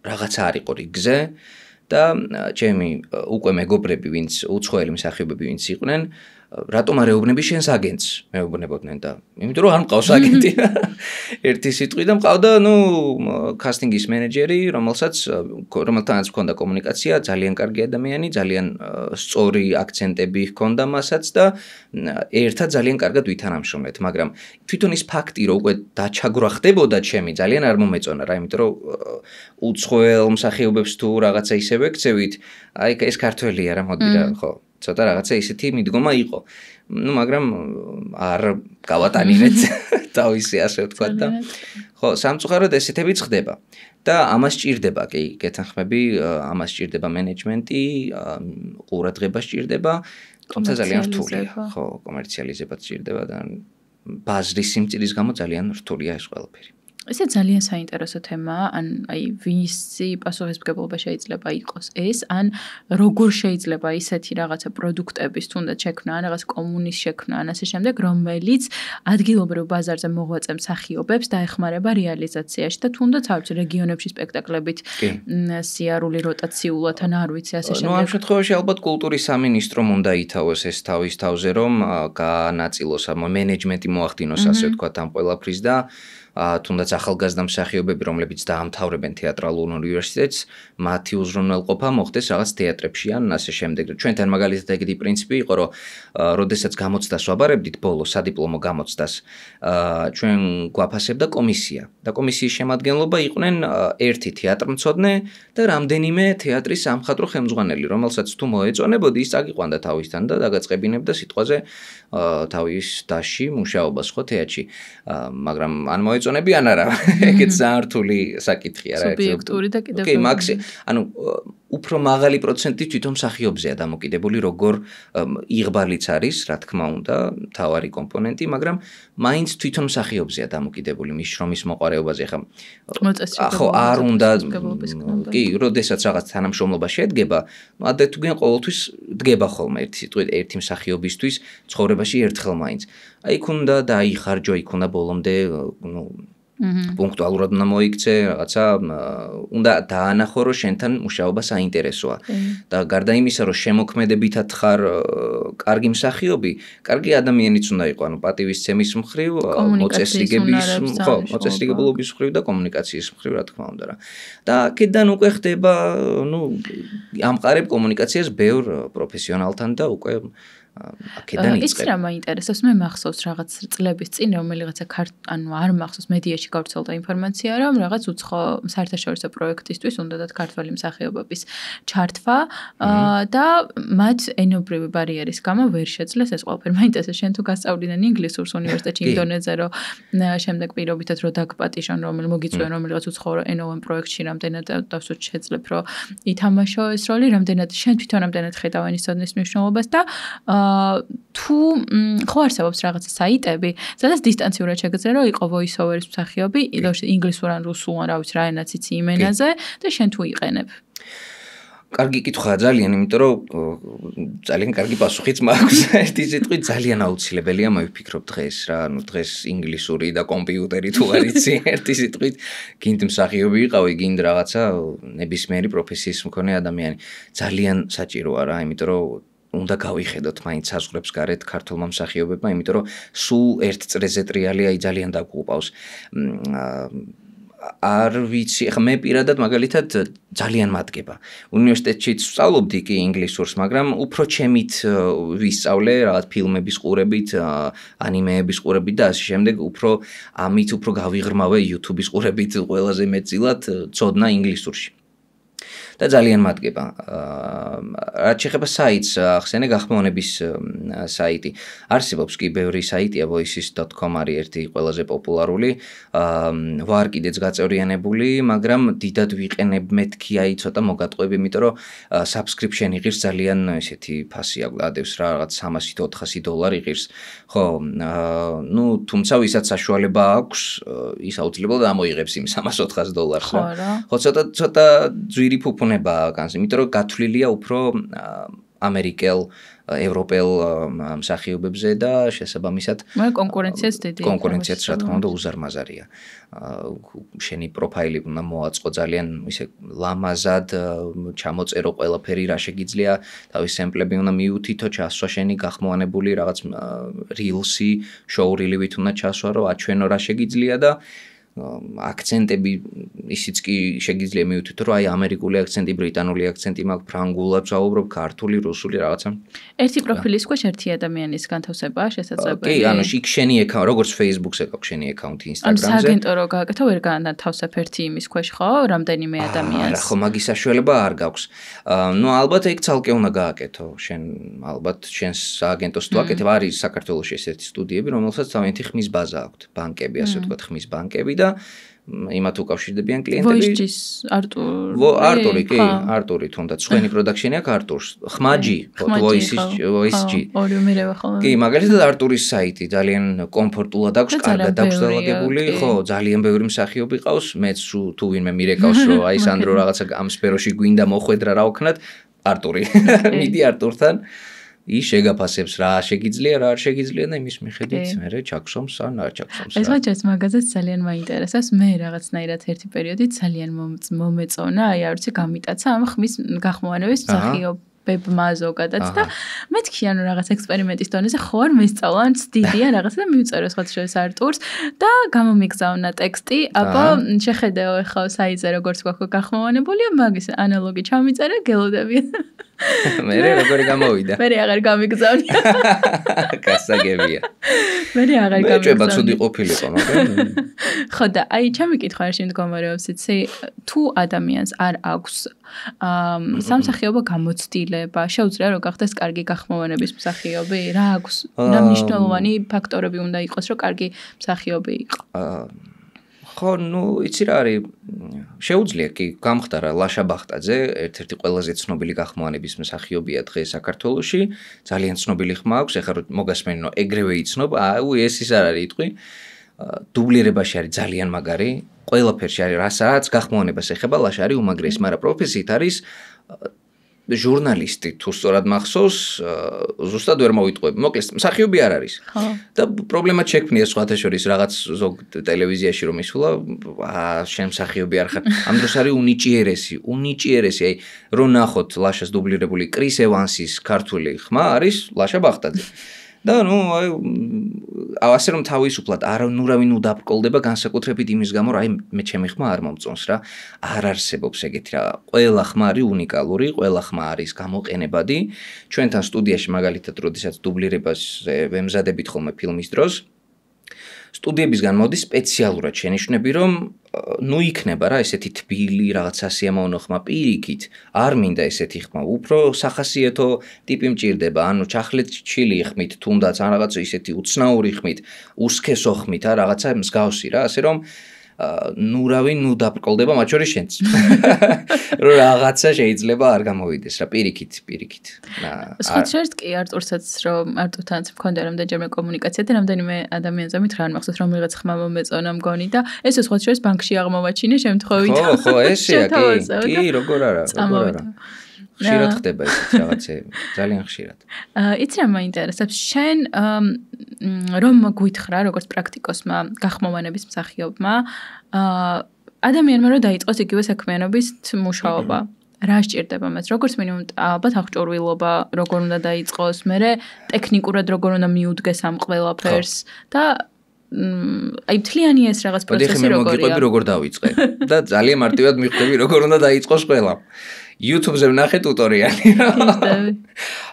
B: რაღაცა არ იყო რიგზე და ჩემი უკვე მეგობრები ვინც უცხოელი მსახიობები ვინც იყვნენ რატომ არ ეუბნები შენს აგენტს მეუბნებოდნენ და იმიტომ რომ არ მყავს აგენტი ერთი სიტყვი და მყავდა ნუ კასტინგის მენეჯერი რომელთანაც მქონდა კომუნიკაცია ძალიან კარგი ადამიანი ძალიან სწორი აქცენტები ჰქონდა მასაც და ერთად ძალიან კარგად ვითანამშრომლეთ მაგრამ თვითონ ის ფაქტი რომ უკვე დაჩაგვრა ხდებოდა ჩემი ძალიან არ მომეწონა რა იმიტომ რომ უცხოელ მსახიობებს თუ რაღაცა ისე ვექცევით აი ეს ქართველია რა მოდი რა ხო ცოტა რაღაცა ისეთი მიდგომა იყო. ნუ მაგრამ არ გავატანინეთ თავისი ასე ვთქვათ და ხო სამწუხაროდ ესეთებიც ხდება და ამას ჭირდება კი გეთანხმები ამას ჭირდება მენეჯმენტი ყურადღება ჭირდება თუმცა ძალიან რთულია ხო კომერციალიზებაც ჭირდება და ბაზრის სიმწირის გამო ძალიან რთულია ეს ყველაფერი.
A: ესე ძალიან საინტერესო თემაა, ან აი ვისი პასუხისმგებლობა შეიძლება იყოს ეს, ან როგორ შეიძლება ისეთი რაღაცა პროდუქტების თუნდაც შექმნა, ან რაღაც კომუნის შექმნა, ან ასე შემდეგ, რომელიც ადგილობრივ ბაზარზე მოღვაწე მსახიობებს დაეხმარება რეალიზაციაში და თუნდაც არ ვიცი რეგიონებში სპექტაკლებით სიარული როტაციულად ან არ ვიცი ასე შემდეგ.
B: ნუ ამ შემთხვევაში ალბათ კულტურის სამინისტრომ უნდა ითავოს ეს თავის თავზე, რომ გაანაწილოს ამ მენეჯმენტი მოახდინოს ასე ვთქვათ ამ ყველაფრის და თუნდაც ახალგაზრდა მსახიობები, რომლებიც დაამთავრებენ თეატრალურ უნივერსიტეტს, მათი უზრუნველყოფა მოხდეს რაღაც თეატრებში ან ასე შემდეგ. ჩვენთან მაგალითად ეგეთი პრინციპი იყო, რომ როდესაც გამოცდას ვაბარებდით ბოლო სადიპლომო გამოცდას, ჩვენ გვაფასებდა კომისია და კომისიის შემადგენლობა იყვნენ ერთი თეატრმცოდნე და რამდენიმე თეატრის სამხატვრო ხელმძღვანელი, რომელსაც თუ მოეწონებოდი, ის წაგიყვანდა თავისთან და დაგაწყებინებდა სიტყვაზე თავის დასში მუშაობას ხო თეატრში. მაგრამ ან მოეწონებიან არა, ეგეც ძალიან რთული საკითხია რა.
A: სუბიექტური და კიდევ
B: ოკეი, ანუ უფრო მაღალი პროცენტი თვითონ მსახიობზეა დამოკიდებული, როგორ იღბალიც არის, რა თქმა უნდა, მთავარი კომპონენტი, მაგრამ მაინც თვითონ მსახიობზეა დამოკიდებული მის შრომის მოყარეობაზე. ხო, არ უნდა კი, როდესაც რაღაც თანამშრომლობა შედგება, ადრე თუ გენ ყოველთვის დგება ხოლმე ერთი სიტყვით ერთი მსახიობისთვის ცხოვრებაში ერთხელ მაინც. აი იქ უნდა დაიხარჯო, იქ უნდა ბოლომდე, პუნქტუალურად უნდა მოიქცე, რაღაცა უნდა დაანახო, რომ შენთან მუშაობა საინტერესოა. და გარდა იმისა, რომ შემოქმედებითად ხარ კარგი მსახიობი, კარგი ადამიანიც უნდა იყო, ანუ პატივისცემის მხრივ, მოწესრიგებლობის მხრივ და კომუნიკაციის მხრივ, რა თქმა უნდა რა. და აქედან უკვე ხდება, ამყარებ კომუნიკაციას ბევრ პროფესიონალთან და უკვე აქედან იწყებ.
A: ის რა მაინტერესებს, მე მახსოვს რაღაც წლების წინ რომელიღაცა არ მახსოვს მედიაში გავრცელდა ინფორმაცია, რომ რაღაც უცხო საერთაშორისო პროექტისთვის უნდათ ქართველი მსახიობების ჩართვა და მათ ენობრივი ბარიერის გამო ვერ შეძლეს ეს ყველაფერი. მაინტერესებს შენ თუ გასწავლდნენ ინგლისურს უნივერსიტეტში ინდონეზზე, რომ შემდეგ პირობითად რო დაგპატიშონ, მოგიწვიონ რომელიღაც უცხო ენოვან პროექტში რამდენად დავსვით შეძლებ, რომ ითამაშო ეს როლი, რამდენად შენ თვითონ რამდენად ხედავენ ის ცოდნის მნიშვნელობას და თუ ხო არსებობს რაღაცა საიტები, სადაც დისტანციურად შეგეძლო, რომ იყო voice-over-ის მსახიობი, ინგლისურ ან რუსულ ან რა ვიცი რა ენაც იცი იმ ენაზე და შენ თუ იყენებ.
B: კარგი კითხვაა ძალიან, იმიტომ რომ ძალიან კარგი პასუხიც მაქვს. ერთი სიტყვით ძალიან აუცილებელია, მე ვფიქრობ დღეს რა, დღეს ინგლისური და კომპიუტერი თუ არ იცი, ერთი სიტყვით გინდ მსახიობი იყავი, გინდ რაღაცა ნებისმიერი პროფესიის მქონე ადამიანი. ძალიან საჭიროა რა, იმიტომ რომ უნდა გავიხედოთ მაინც საზღვრებს გარეთ ქართულმა მსახიობებმა, იმიტომ რომ სულ ერთ წრეზე ტრიალი აი ძალიან დაგუყავს. არ ვიცი, ხა მე პირადად მაგალითად ძალიან მადგება. უნივერსიტეტშიც ვსწავლობდი კი ინგლისურს, მაგრამ უფრო ჩემით ვისწავლე რაღაც ფილმების ყურებით, ანიმეების ყურებით და ასე შემდეგ, ამით უფრო გავიღრმავე YouTube-ის ყურებით ყველაზე მეტწილად ცოდნა ინგლისურში. და ძალიან მადგება. რაც შეეხება საიტს, ახსენე გახმოვანების საიტი. არსებობს კი ბევრი საიტია, voices.com არის ერთი ყველაზე პოპულარული. ვარ კიდეც გაწევრიანებული, მაგრამ დიდად ვიყენებ მეთქი აი ცოტა მოგატყვები, იმიტომ რომ subscription იღირს ძალიან ესეთი ფასი ადევს რა, რაღაც $300-400 იღირს. ხო, თუმცა ვისაც საშუალება აქვს, ის აუცილებლად ამოიღებს იმ $300-400-ს რა. ხო, ცოტა ძვირი ფუფუნება განს, იმიტომ რომ გათვლილია უფრო ამერიკელ, ევროპელ მსახიობებზე და შესაბამისად
A: კონკურენციაც დიდი.
B: კონკურენციაც რა თქმა უნდა უზარმაზარია. შენი პროფაილი უნდა მოაწყო ძალიან ისე ლამაზად, ჩამოწერო ყველაფერი რა შეგიძლია, თავის სემპლები უნდა მიუთითო, ჩასვა შენი გახმოვანებული რაღაც rilsi, შოურილივით უნდა ჩასვა, რომ აჩვენო რა შეგიძლია და აქცენტები ისიც კი შეგიძლია მიუთითო, რომ აი ამერიკული აქცენტი, ბრიტანული აქცენტი მაქვს, ფრანგულად ვსაუბრობ, ქართული, რუსული რაღაცა.
A: ერთი პროფილის ქვეშ ერთი ადამიანის განთავსებაა შესაძლებელი.
B: კი, ანუ იქ შენი აკაუნტი, როგორც Facebook-ზე გაქვს შენი აკაუნტი Instagram-ზე.
A: ანუ სააგენტო რო გააკეთო, ვერ განთავსებ ერთი იმის ქვეშ, ხო? რამდენიმე ადამიანს.
B: არა, ხო, მაგის საშუალება არ გაქვს. ალბათ ეგ ცალკე უნდა გააკეთო. შენ ალბათ შენს სააგენტოს თუ აკეთებ, არის საქართველოში ესეთი სტუდიები, რომელსაც თავიანთი ხმის ბაზა აქვთ, ბანკები, ასე ვთქვათ, ხმის ბანკები და და იმათ უკავშირდებიან კლიენტები.
A: Voice-ის
B: არტური, კი, არტური თუნდაც სხვენი პროდაქშენი აქვს არტურს. ხმაჯი, Voice-ი.
A: ორი მერევა ხოლმე.
B: კი, მაგალითად არტურის საიტი ძალიან კომფორტულად აქვს, კარგად აქვს დალაგებული, ხო, ძალიან ბევრი მსახიობი ყავს, მეც თუ ვინმე მირეკავს, რომ აი სანდრო რაღაცა ამ სფეროში გვინდა მოხვედრა რა ვქნათ, არტური. მიდი არტურთან. ის შეგაფასებს რა შეგიძლია, რა არ შეგიძლია და იმის მიხედვით მე ჩაგსომს ან არ ჩაგსომს.
A: ეს მაჩეს მაგაზეც ძალიან მაინტერესებს. მე რაღაცნაირად ერთი პერიოდი ძალიან მომეწონა, აი არ ვიცი გამიტაცა ამ ხმის გახმოვანების მსახიობებმა ზოგადად და მეთქი ანუ რაღაც ექსპერიმენტის დონეზე ხო არ მესწავლა ან ცდიდიან რაღაცა და მივწერე სხვა შორის არტურს და გამომიგზავნა ტექსტი, აბა შეხედეო ეხლა საიტზე როგორც გვაქვს გახმოვანებული, მაგის ანალოგი ჩამიწერე, გელოდებიან.
B: მე როგორი გამოვიდა?
A: მე აღარ გამიგზავნე.
B: გასაგებია.
A: მე აღარ გამიგზავნე.
B: მეჭება ცუდი ყოფილიყო, მაგრამ
A: ხო და აი ჩემიკითხვა არ შემდგომარეობს, იცი, თუ ადამიანს არ აქვს სამსახიობო გამოცდილება, შეუძლია რომ გახდეს კარგი გახმოვანების მსახიობი? რა აქვს? რა მნიშვნელოვანი ფაქტორები უნდა იყოს, რომ კარგი მსახიობი იყო?
B: ხო, იცი რა არის, შეუძლია კი, გამხდარა ლაშა ბახტაძე, ერთ-ერთი ყველაზე ცნობილი გახმოვანების მსახიობია დღეს საქართველოში, ძალიან ცნობილი ხმა აქვს, ეხლა რომ მოგასმენინო, ეგრევე იცნობ, ეს ის არ არის იტყვი, დუბლირებაში არის ძალიან მაგარი, ყველაფერში არის, რაც გახმოვანებას ეხება, ლაშა არის უმაგრესი, მაგრამ პროფესიით არის ჟურნალისტი თუ სწორად მახსოვს, ზუსტად ვერ მოვიტყვები. მოკლედ, მსახიობი არ არის. და პრობლემად შექმნია სხვათა შორის რაღაც ზოგ ტელევიზიაში რომ ისულა, შენ მსახიობი არ ხარ. ამ დროს არის უნიჭიერესი, აი, რო ნახოთ ლაშას დუბლირებული კრის ევანსის ქართული ხმა არის ლაშა ბახტაძე. და ასე რომ თავისუფლად არავინ უდაბრკოლდება განსაკუთრებით იმის გამო, რომ აი მე ჩემი ხმა არ მომწონს რა. არ არსებობს ეგეთი რა. ყველა ხმა არის უნიკალური, ყველა ხმა არის გამოყენებადი. ჩვენთან სტუდიაში მაგალითად, როდესაც დუბლირებას ვემზადებით ხოლმე ფილმის დროს, სტუდიებისგან მოდის სპეციალურად შენიშვნები, რომ იქნება რა ესეთი თბილი, რაღაც სასიამოვნო ხმა პირიქით, არ მინდა ესეთი ხმა, უფრო სახასიათო ტიპი მჭირდება, ანუ ჩახლეჩილი ხმით, თუნდაც ან რაღაც ისეთი უცნაური ხმით, უსქესო ხმით, რაღაცა მსგავსი რა, ასე რომ დაბრკოლდება მათ შორის შენც. რომ რაღაცა შეიძლება არ გამოვიდეს რა, პირიქით.
A: სხვა შორის კი არტურსაც რომ არტურთანაც მქონდა რამდენჯერმე კომუნიკაცია და რამდენიმე ადამიანზე მითხრა არ მახსოვს რომ ვიღაც ხმა მომეწონა მგონი და ეს სხვა შორის ბანკში აღმოვაჩინე შემთხვევით.
B: ხო, ესეა კი, როგორ არა. ხშირად ხდება ესეთი რაღაცები, ძალიან ხშირად.
A: იცი რა მაინტერესებს, შენ რომ გვითხრა როგორც პრაქტიკოსმა, გახმოვანების მსახიობმა, ადამიანმა რომ დაიწყოს იგივე საქმიანობის მუშაობა. რა სჭირდება მას? როგორც მინიმუმ ალბათ აღჭურვილობა, როგორ უნდა დაიწყოს, მერე ტექნიკურად როგორ უნდა მიუდგეს ამ ყველაფერს და აი მთლიანი ეს რაღაც პროცესი როგორია?
B: მე მოგიყვები როგორ დავიწყე და ძალიან მარტივად მივხვდები როგორ უნდა დაიწყოს ყველა. YouTube-ზე ვნახე ტუტორიალი.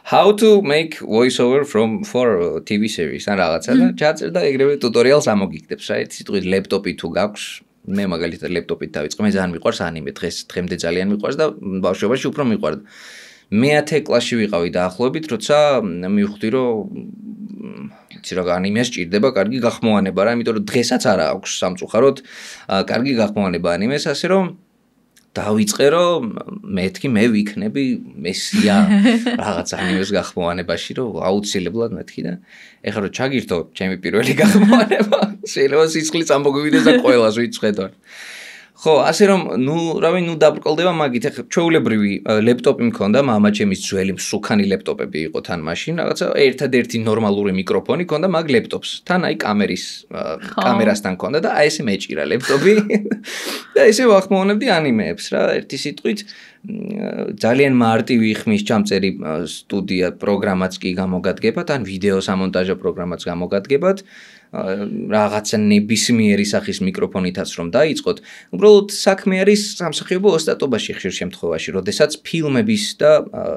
B: How to make voiceover for TV series ან რაღაცა და ჩაწერე და ეგრევე ტუტორიალს ამოგიგდებს რა. ერთი სიტყვით ლეპტოპი თუ გაქვს, მე მაგალითად ლეპტოპით დავიწყე, მე ძალიან მიყვარს ანიმე, დღემდე ძალიან მიყვარს და ბავშვობაში უფრო მიყვარდა. მე-10 კლასში ვიყავი დაახლოებით, როცა მივხვდი რომ იცი რა ანიმეს ჭირდება კარგი გახმოვანება რა, იმიტომ რომ დღესაც არა აქვს სამწუხაროდ კარგი გახმოვანება ანიმეს, ასე რომ დავიწყე რომ მეთქი მე ვიქნები მესია რაღაც ანიმეს გახმოვანებაში რომ აუცილებლად მეთქი და ეხლა რომ ჩაგირთო ჩემი პირველი გახმოვანება შეიძლება სისხლიც ამოგვივიდეს და ყველას ვიცხედავ. ხო, ასე რომ დაბრკოლდება მაგით. ეხლა ჩვეულებრივი ლეპტოპი მქონდა, მამა ჩემის ძველი მსუქანი ლეპტოპები იყო თან მაშინ, რაღაცა ერთადერთი ნორმალური მიკროფონი მქონდა მაგ ლეპტოპს. თან აი კამერასთან მქონდა და აი ესე მეჭირა ლეპტოპი და ესე ვახმოვანებდი ანიმეებს რა, ერთი სიტყვით ძალიან მარტივი ხმის ჩამწერი სტუდია პროგრამაც კი გამოგადგებათ, ან ვიდეო სამონტაჟო პროგრამაც გამოგადგებათ. რაღაცა ნებისმიერი სახის მიკროფონითაც რომ დაიწყოთ, უბრალოდ საქმე არის სამსახიობო ოსტატობაში ხშირ შემთხვევაში, როდესაც ფილმების და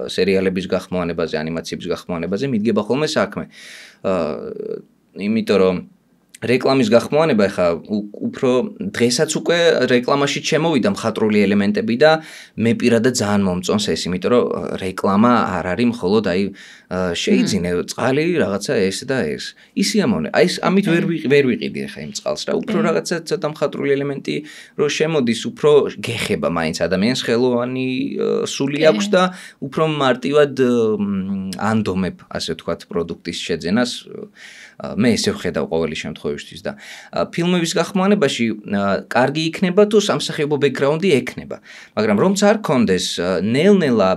B: სერიალების გახმოვანებაზე, ანიმაციების გახმოვანებაზე მიდგება ხოლმე საქმე. იმიტომ რომ რეკლამის გახმოვანება ხა უფრო დღესაც უკვე რეკლამაში შემოვიდა მხატვრული ელემენტები და მე პირადად ძალიან მომწონს ეს, იმიტომ რომ რეკლამა არ არის მხოლოდ აი შეიძინე წყალი რაღაცა ეს და ეს. ისი ამონე. აი ამით ვერ ვიყიდი ხა იმ წყალს რა. უფრო რაღაცა ცოტა მხატვრული ელემენტი რო შემოდის, უფრო გეხება მაინც ადამიანს ხელოვანი სული აქვს და უფრო მარტივად ანდომებ, ასე ვთქვათ, პროდუქტის შეძენას. მე ესე ვხედავ ყოველი შემთხვევისთვის და ფილმების გახმოვანებაში კარგი იქნება თუ სამსახიობო ბექგრაუნდი ექნება, მაგრამ რომც არ კონდეს ნელ-ნელა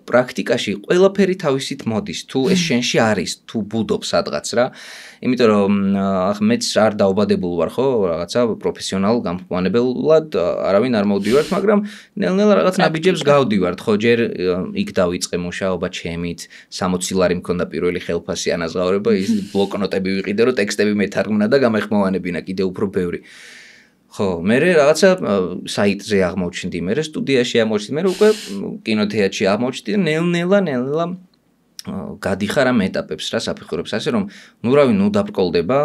B: პრაქტიკაში ყველაფერი თავისით მოდის, თუ ეს შენში არის, თუ ბუდობს სადღაც რა. იმიტომ რომ მეც არ დაობადებულ ვარ ხო, რაღაცა პროფესიონალ გამხმოვანებელად არავინ არ მოვდივართ, მაგრამ ნელ-ნელა რაღაც ნაბიჯებს გავდივართ, ხო, ჯერ იქ დავიწყე მუშაობა ჩემით, 60 ლარი მქონდა პირველი ხელფასი ანაზღაურება, ის ბლოკნოტები ვიყიდე, რომ ტექსტები მეთარგმნა და გამეხმოვანებინა კიდე უფრო ბევრი. ხო, მე რაღაცა საიტზე აღმოჩნდი, მე სტუდიაში აღმოჩნდი, მე უკვე კინოთეატრში აღმოჩნდი და ნელ-ნელა გადიხარ ამ ეტაპებს რა საფეხურებს, ასე რომ ნუ დაბრკოლდება,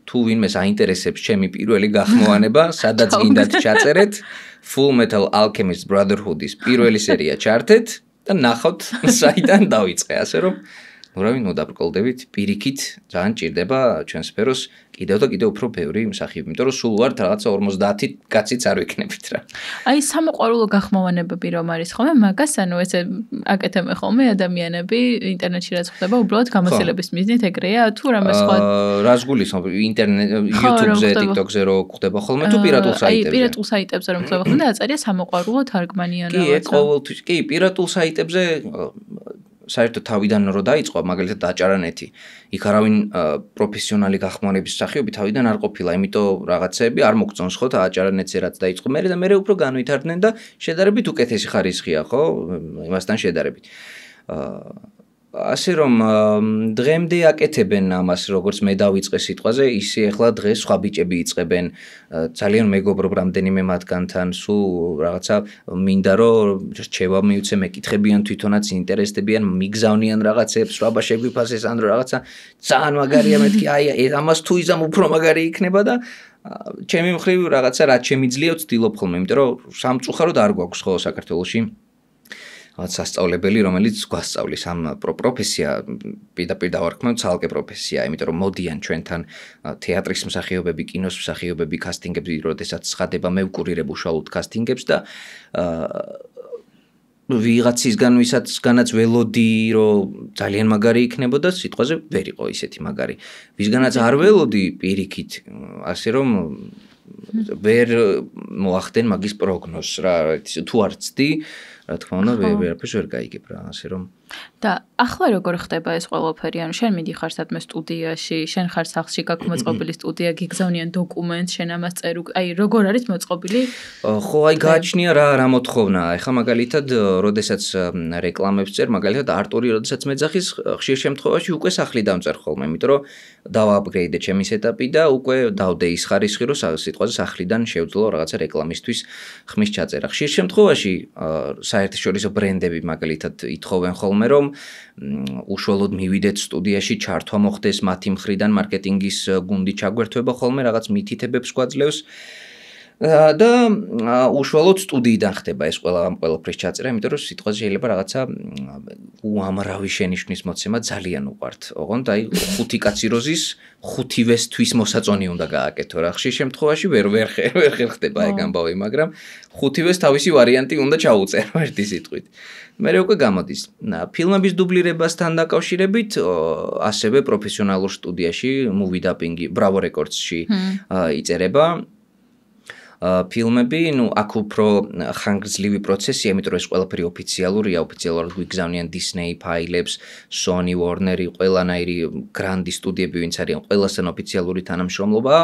B: თუ ვინმეს აინტერესებს ჩემი პირველი გახმოვანება, სადაც გინდათ ჩაწერეთ, Full Metal Alchemist Brotherhood-ის პირველი სერია ჩართეთ და ნახოთ საიდან დავიწყე, ასე რომ ნუ დაბრკოლდებით, პირიქით ძალიან ჭირდება ჩვენ სფეროს კიდევ და კიდევ უფრო ბევრი მსახიობი, იმიტომ რომ სულ ვართ რაღაცა 50 კაციც არ ვიქნებით რა.
A: აი სამოყვარულო გახმოვანებები რომ არის ხოლმე, მაგას ანუ ესე აკეთებენ ხოლმე ადამიანები ინტერნეტში რაც ხდება, უბრალოდ გამოცდილების მიზნით ეგრეა, თუ რამე სხვა
B: რას გულისხმობ, YouTube-ზე, TikTok-ზე რო ხდება ხოლმე თუ პირატულ საიტებზე?
A: აი პირატულ საიტებზე რომ ხდება ხოლმე და აწერია სამოყვარულო თარგმანი ან
B: რაღაცა. კი, ყოველთვის, კი, პირატულ საიტებზე საერთოდ თავიდან რო დაიწყო, მაგალითად დაჭარანეთი. იქ არავინ პროფესიონალი გახმოვანების მსახიობი თავიდან არ ყოფილა, იმიტომ რაღაცეები არ მოგწონს ხო დაჭარანეთზე რაც დაიწყო. მე უფრო განვითარდნენ და შედარებით უკეთესი ხარისხია, ხო, იმასთან შედარებით. ასე რომ დღემდე აკეთებენ ამას, როგორც მე დავიწყე სიტყვაზე, ისე ახლა დღეს სხვა ბიჭები იწყებენ. ძალიან მეგობრობ რამდენიმე მათგანთან, სულ რაღაცა მინდა რომ რჩევა მივცე, მეკითხებიან თვითონაც ინტერესდებიან, მიგზავნიან რაღაცებს, სხვა შეგვიფასეს ან რაღაცა ძალიან მაგარია მეთქი, აი ამას თუ იზამ უფრო მაგარი იქნება და ჩემი მხრივ რაღაცა რაც შემიძლია ვცდილობ ხოლმე, იმიტომ რომ სამწუხაროდ არ გვაქვს ხო საქართველოში სასწავლებელი, რომელიც გვასწავლის ამ პროფესია, პირდაპირ დავარქმევ, ცალკე პროფესია, იმიტომ რომ მოდიან ჩვენთან თეატრის მსახიობები, კინოს მსახიობები კასტინგებში, როდესაც ცხადება მე ვკურირებ უშუალოდ კასტინგებს და ვიღაცისგან ვისაცგანაც ველოდი, რომ ძალიან მაგარი იქნებოდა, სიტყვაზე ვერ იყო ისეთი მაგარი. ვისგანაც არ ველოდი, პირიქით, ასე რომ ვერ მოახდენ მაგის პროგნოზს რა, თუ არ ცდი რა თქმა უნდა, ვერაფერს ვერ გაიგებ რა, ასე რომ
A: და ახლა როგორ ხდება ეს ყველაფერი? ანუ შენ მიდიხარ სადმე სტუდიაში, შენ ხარ სახლში, გაქვს მოწყობილი სტუდია, გიგზავნიან დოკუმენტს, შენ ამას წერ, აი როგორ არის მოწყობილი?
B: ხო, აი გააჩნია რა მოთხოვნა. ეხლა მაგალითად, როდესაც რეკლამებს წერ, მაგალითად არტური, როდესაც მეძახის, ხშირ შემთხვევაში უკვე სახლი დამწერ ხოლმე, იმიტომ რომ დავაპგრეიდე ჩემი სეტაპი და უკვე დავდე ის ხარისხი, რომ სიტყვაზე სახლიდან შევძლო რაღაცა რეკლამისთვის ხმის ჩაწერა. ხშირ შემთხვევაში საერთაშორისო ბრენდები მაგალითად ითხოვენ ხოლმე რომ უშუალოდ მივიდეთ სტუდიაში, ჩართვა მოხდეს მათი მხრიდან, მარკეტინგის გუნდი ჩაგვერთვება ხოლმე, რაღაც მითითებებს გვაძლევს და უშუალოდ სტუდიიდან ხდება ეს ყველაფრის ჩაწერა, იმიტომ რომ სიტყვაზე შეიძლება რაღაცა უამრავი შენიშვნის მოცემა ძალიან უყვართ. ოღონდ აი 5 კაცი როზის 5-ვესთვის მოსაწონი უნდა გააკეთო რა. ხშირ შემთხვევაში ვერ ხდება ეგ ამბავი, მაგრამ 5-ვეს თავისი ვარიანტი უნდა ჩაუწერო ერთი სიტყვით. მე უკვე გამოდის. ფილმების დუბლირებასთან დაკავშირებით ასევე პროფესიონალურ სტუდიაში, Movie Dubbing-ი, Bravo Records-ში იწერება ფილმები, აქ უფრო ხანგრძლივი პროცესია, იმიტომ რომ ეს ყველაფერი ოფიციალურია, ოფიციალურად გვიგზავნიან Disney ფაილებს, Sony, Warner-ი, ყველანაირი გრანდი სტუდიები, ვინც არიან, ყველასთან ოფიციალური თანამშრომლობა,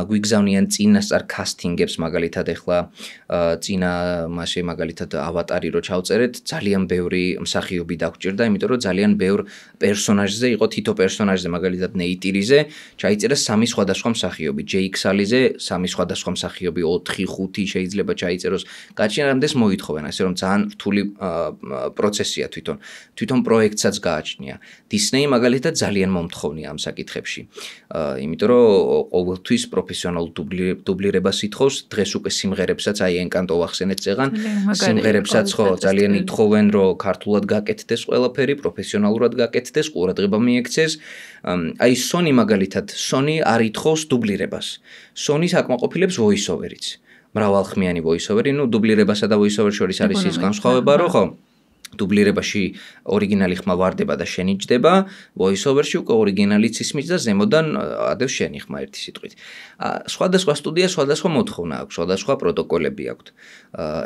B: გვიგზავნიან წინასწარ კასტინგებს, მაგალითად ეხლა წინა მასე მაგალითად ავატარი რო ჩავწერეთ, ძალიან ბევრი მსახიობი დაგვჭირდა, იმიტომ რომ ძალიან ბევრ პერსონაჟზე იყო, თითო პერსონაჟზე, მაგალითად ნეიტირიზე, ჩაიწერა 3 სხვადასხვა მსახიობი, ჯეიკ სალიზე 3 სხვადასხვა მსახიობი 4-5 შეიძლება ჩაიწეროს. გააჩნია რამდენს მოითხოვენ, ასე რომ ძალიან რთული პროცესია თვითონ პროექტსაც გააჩნია. Disney მაგალითად ძალიან მომთხოვნია ამ საკითხებში. იმიტომ რომ ყოველთვის პროფესიონალურ დუბლირებას ითხოვს, დღეს უკვე სიმღერებსაც აი Encanto ახსენეთ წეღან, სიმღერებსაც ხო ძალიან ითხოვენ, რომ ქართულად გაკეთდეს ყველაფერი, პროფესიონალურად გაკეთდეს, ყურადღება მიექცეს. აი Sony მაგალითად, Sony არ ითხოვს დუბლირებას. Sony აკმაყოფილებს voice-overიც. მრავალხმიანი voice-overi, დუბლირებასა და voice-over შორის არის ის განსხვავება, რომ ხო დუბლირებაში ორიგინალი ხმა ვარდება და შენიჭდება, voice-overში უკვე ორიგინალიც ისმის და ზემოდან ადევს შენი ხმა ერთი სიტყვით. სხვადასხვა სტუდიას სხვადასხვა მოთხოვნა აქვს, სხვადასხვა პროტოკოლები აქვთ.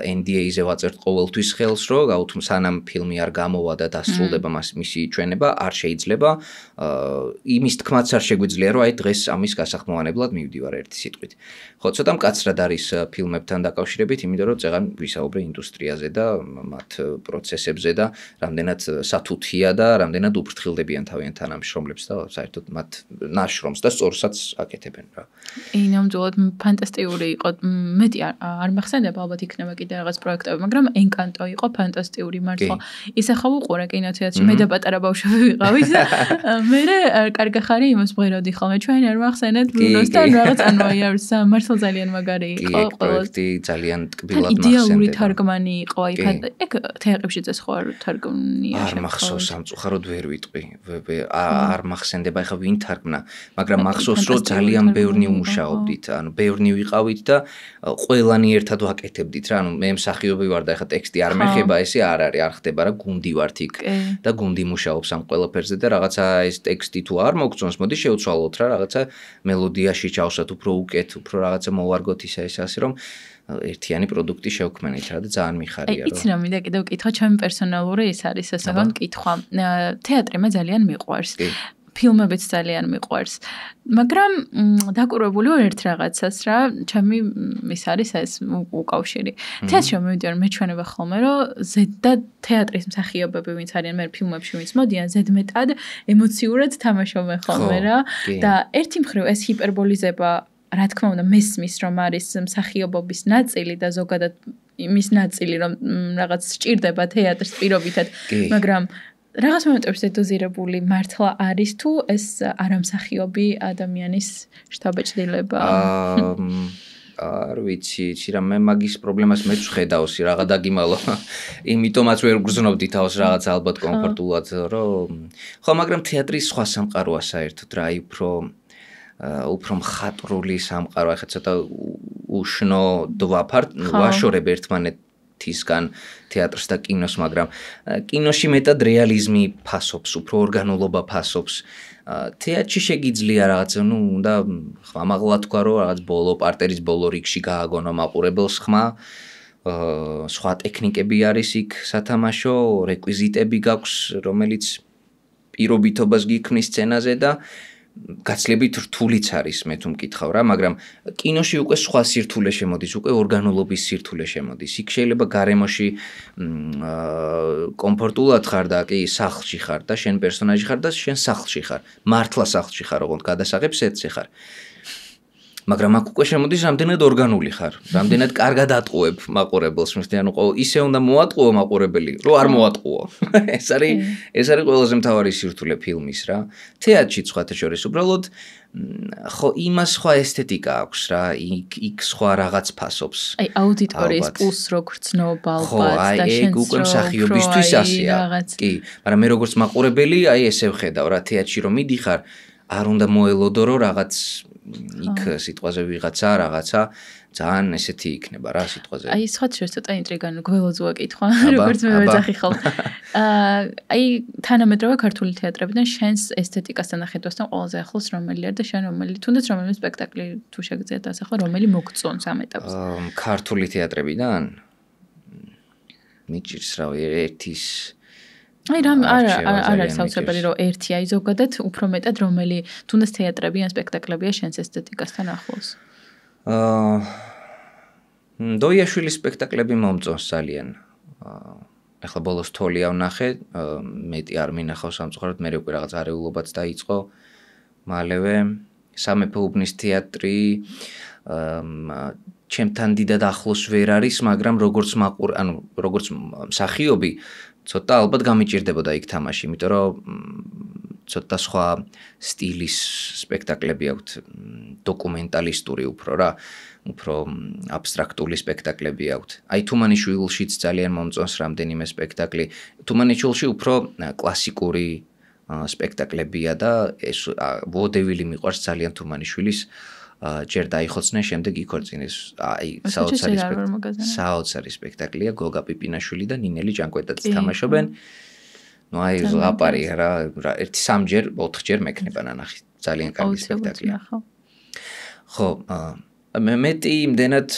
B: NDA-ზე ვაწერთ ყოველთვის ხელს, რომ სანამ ფილმი არ გამოვა და დასრულდება მისი ჩვენება, არ შეიძლება იმის თქმაც არ შეგვიძლია, რომ აი დღეს ამის გასახმოვანებლად მივდივარ ერთი სიტყვით. ხო, ცოტა მკაცრად არის ფილმებთან დაკავშირებით, იმიტომ რომ წეღან ვისაუბრე ინდუსტრიაზე და მათ პროცესებზე და რამდენად სათუთია და რამდენად უფრთხილდებიან თავიანთ თანამშრომლებს და საერთოდ მათ ნაშრომს და სწორსაც აკეთებენ რა.
A: ნამდვილად ფანტასტიკური იყო. მეტი არ მახსენდება, ალბათ იქნება კიდე რაღაც პროექტები, მაგრამ Encanto იყო ფანტასტიკური მართლა. ისე ხო უყურე კინოთეატრში, მე და პატარა ბავშვები ვიყავით. მე კარგი ხარი იმას ვღეროდი ხოლმე. ჩვენ არ მახსენეთ ბრუნოსთან რაღაც ანვაი არის მართლა ძალიან მაგარი იყო.
B: პროექტი ძალიან ტკბილად მახსენდება.
A: იდეალური თარგმანი იყო, აი ეგ თეატრებში წეს ხო არ თარგმნია
B: არ მახსოვს სამწუხაროდ ვერ ვიტყვი. არ მახსენდება ეხლა ვინ თარგმნა, მაგრამ მახსოვს რომ ძალიან ბევრნი მუშაობდით, ანუ ბევრნი ვიყავით და ყველანი ერთად ვაკეთებდით რა, ანუ მე მსახიობი ვარ და ეხლა ტექსტი არ მეხება, ესე არ არის, არ ხდება რა, გუნდი ვართ იქ და გუნდი მუშაობს ამ ყველაფერზე და რაღაცა ეს ტექსტი თუ არ მოგწონს, მოდი შევცვალოთ რა, რაღაცა მელოდიაში ჩავსვათ უფრო უკეთ, უფრო რაღაცა მოვარგოთ ისა ასე რომ ერთიანი პროდუქტი შევქმნით რა და ძალიან მიხარია რომ.
A: იცი რა მინდა კიდევ კითხვა, ჩემი პერსონალური ის არის ასაღან კითხვა. თეატრი მე ძალიან მიყვარს. ფილმებიც ძალიან მიყვარს. მაგრამ დაკურებული ვარ ერთ რაღაცას რა, ჩემი ის არის ეს უკავშირი. თეატრში მივიდივარ, მეჩვენება ხოლმე, რომ ზედმეტად თეატრის მსახიობები ვინც არიან, მე ფილმებში ვინც მოდიან, ზედმეტად ემოციურად თამაშობენ ხოლმე რა და ერთი მხრივ ეს ჰიპერბოლიზება რა თქმა უნდა მესმის რომ არის მსახიობობის ნაწილი და ზოგადად იმის ნაწილი რომ რაღაც სჭირდება თეატრს პირობითად, მაგრამ რაღაც მომენტებში დოზირებული მართლა არის თუ ეს არამსახიობი ადამიანის შთაბეჭდილება?
B: არ ვიცი, რა მე მაგის პრობლემას მეც ვხედავსი, რაღა დაგიმალო. იმიტომაც ვერ გრძნობდი თავს რაღაც ალბათ კომფორტულად, რომ ხო, მაგრამ თეატრის სხვა სამყაროა საერთოდ რა, უფრო მხატვრული სამყარო, ახლა ცოტა უშნო ვაშორებ ერთმანეთისგან თეატრს და კინოს, მაგრამ კინოში მეტად რეალიზმი ფასობს, უფრო ორგანულობა ფასობს. თეატრში შეგიძლია რაღაც, უნდა ხმამაღლა თქვა, რომ რაღაც ბოლო პარტერის ბოლო რიგში გააგონო მაყურებელს ხმა. სხვა ტექნიკები არის იქ სათამაშო, რეკვიზიტები გაქვს, რომელიც პირობითობას გიქმნის სცენაზე და გაცლებით რთულიც არის მე თუ მკითხავ რა, მაგრამ კინოში უკვე სხვა სირთულე შემოდის, უკვე ორგანულობის სირთულე შემოდის. იქ შეიძლება გარემოში კომფორტულად ხარ და კი სახლში ხარ და შენ პერსონაჟი ხარ და შენ სახლში ხარ. მართლა სახლში ხარ, ოღონდ გადასაღებ სეტზე ხარ. მაგრამ აქ უკვე შემოდის რამდენად ორგანული ხარ, რამდენად კარგად ატყუებ მაყურებელს, ანუ ისე უნდა მოატყუო მაყურებელი, რომ არ მოატყუო. ეს არის ყველაზე მთავარი სირთულე ფილმის რა. თეატრში სხვათა შორის უბრალოდ ხო იმას სხვა ესთეტიკა აქვს რა, იქ სხვა რაღაც ფასობს.
A: აი აუდიტორიის პულს რო გრძნობა ალბათ
B: და შენც უკვე მსახიობისთვის ასეა. კი, მაგრამ მე როგორც მაყურებელი აი ესე ვხედავ რა, თეატრში რომ მიდიხარ, არ უნდა მოელოდო რომ რაღაც იქ სიტყვაზე ვიღაცა რაღაცა ძალიან ესეთი იქნება რა სიტყვაზე.
A: აი სხვა შორის ცოტა ინტრიგა გველოძუა კითხვა, როგორც მე ვეძახი ხოლმე. აი თანამედროვე ქართული თეატრებიდან შენს ესთეტიკასთან ახედვასთან ყველაზე ახლოს რომელი არის და შენ თუნდაც რომელი სპექტაკლი თუ შეგიძლია დასახვა, რომელი მოგწონს ამ ეტაპზე?
B: ქართული თეატრებიდან მიჭირს რა ერთის
A: აი რამ არ არის საოცრებელი რომ ერთი აი ზოგადად უფრო მეტად რომელი თუნდაც თეატრები ან სპექტაკლებია შენს ესთეტიკასთან ახლოს. დოიაშვილის სპექტაკლები მომწონს ძალიან. ახლა ბოლოს თოლია ვნახე, მეტი არ მინახავს სამწუხაროდ, მე უკვე რაღაც არეულობაც დაიწყო. მალევე სამეფო უბნის თეატრი,
B: ჩემთან დიდად ახლოს ვერ არის, მაგრამ როგორც მსახიობი, ცოტა ალბათ გამიჭირდებოდა იქ თამაში, იმიტომ რომ ცოტა სხვა სტილის სპექტაკლები აქვს, დოკუმენტალისტური უფრო რა, უფრო აბსტრაქტული სპექტაკლები აქვს. აი თუმანიშვილშიც ძალიან მომწონს რამდენიმე სპექტაკლი. თუმანიშვილში უფრო კლასიკური სპექტაკლებია და ეს ვოდევილი მიყვარს ძალიან თუმანიშვილის ჯერ დაიხოცნენ, შემდეგ იქორწინეს. აი საოცარი სპექტაკლია, გოგა პიპინაშვილი და ნინელი ჭანკვეტაც თამაშობენ. ნუ აი ზლაპარი რა, ერთი 3-ჯერ, 4-ჯერ მექნება ნანახი. ძალიან კარგი სპექტაკლია. ხო, მეტი იმდენად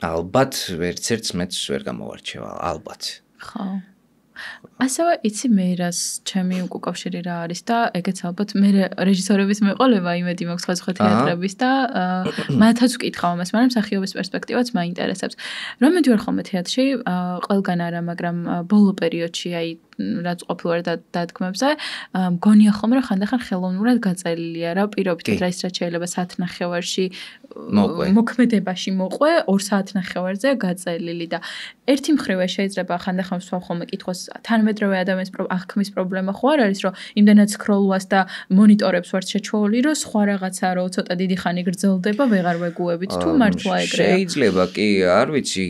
B: ალბათ ვერცერთს მეც ვერ გამოვარჩევა, ალბათ.
A: ხო. ასევე იცი მე რას ჩემი უკავშირი რა არის და ეგეც ალბათ მე რეჟისორების მეყოლება იმედი მაქვს სხვა თეატრების და მათაც ვკითხავ ამას, მაგრამ მსახიობის პერსპექტივაც მაინტერესებს. რომ მე ვარ ხოლმე თეატრში, ყველგან არა, მაგრამ ბოლო პერიოდში აი რაც ყოფილვარ დადგმებზე, მგონია ხოლმე რომ ხანდახან ხელოვნურად გაწელილია რა, პირობითად რა ის რაც შეიძლება საათნახევარში მოქმედებაში მოყვე 2 საათნახევარზე გაწელილი და ერთი მხრივ შეიძლება ხანდახან ვსვამ ხოლმე კითხვას თანამედროვე ადამიანის აღქმის პრობლემა ხო არ არის, რომ იმდანაც სკროლვას და მონიტორებს ვართ შეჩვეული, რომ სხვა რაღაცა რო ცოტა დიდი ხანი გრძელდება, ვეღარ ვეგუებით თუ მართლა ეგრეა.
B: შეიძლება კი, არ ვიცი,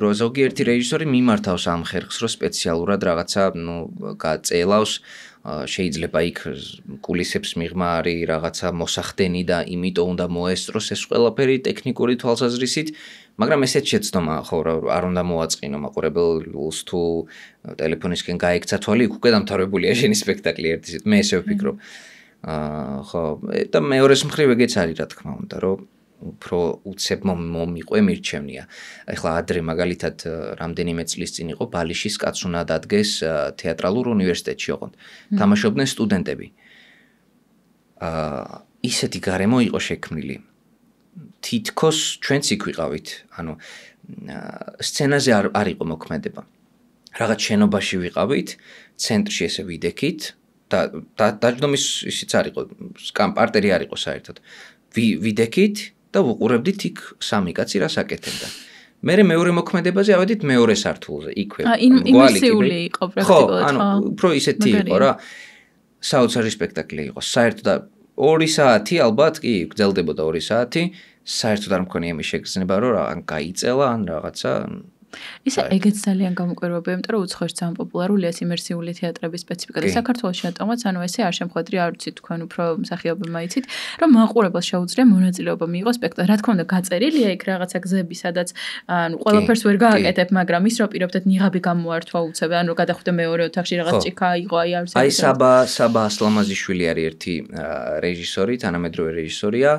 B: რომ ზოგიერთი რეჟისორი მიმართავს ამ ხერხს, რომ სპეციალურად რაღაცა გაწელავს, შეიძლება იქ კულისებს მიღმა არის რაღაცა მოსახდენი და იმიტომ უნდა მოესწროს ეს ყველაფერი ტექნიკური თვალსაზრისით, მაგრამ ესეც შეცდომა ხო არ უნდა მოაწყინო მაყურებელს თუ ტელეფონისკენ გაიქცა თვალი, იქ უკვე დამთავრებულია შენი სპექტაკლი ერთის. მე ესე ვფიქრობ. ხო, და მეორეს მხრივ ეგეც არის რა თქმა უნდა, რომ უფრო უცებ მომიყვე მირჩევნია. ეხლა ადრე მაგალითად რამდენიმე წლის წინ იყო ბალიშის კაცუნა დადგეს თეატრალურ უნივერსიტეტში ოღონდ. თამაშობდნენ სტუდენტები. ისეთი გარემო იყო შექმნილი. თითქოს ჩვენც იქ ვიყავით. ანუ სცენაზე არ იყო მოქმედება. რაღაც შენობაში ვიყავით, ცენტრში ესე ვიდექით და დაჯდომის ისიც არ იყო, პარტერი არ იყო საერთოდ. ვიდექით და ვუყურებდით იქ 3 კაცი რას აკეთებდა. მე მეორე მოქმედებაზე ავედით მეორე სართულზე, იქვე.
A: იმერსიული იყო პრაქტიკულად.
B: ხო, ანუ უფრო ისეთი იყო რა. საოცარი სპექტაკლი იყო. საერთოდ 2 საათი ალბათ კი გრძელდებოდა 2 საათი. საერთოდ არ მქონია იმის შეგრძნება, რომ ან გაიწელა, ან რაღაცა
A: ისე ეგეც ძალიან გამკვირვებია, იმიტომ რომ უცხოეთში ძალიან პოპულარულია იმერსიული თეატრების სპეციფიკა და საქართველოში რატომაც, ანუ ესე არ შემხვედრი, არ ვიცით თქვენ უფრო მსახიობებმა იცით, რომ მაყურებელს შეუძლია მონაწილეობა მიიღოს სპექტაკლში. რა თქმა უნდა, გაწერილია იქ რაღაცა გზები, სადაც ანუ ყველაფერს ვერ გააკეთებ, მაგრამ ის რომ პირობითად ნიღაბი გამოართვა უცებ, ანუ გადახვიდე მეორე ოთახში რაღაც ჭიქა აიღო, აი არის.
B: აი საბა ასლამაზიშვილი არის ერთი რეჟისორი, თანამედროვე რეჟისორია,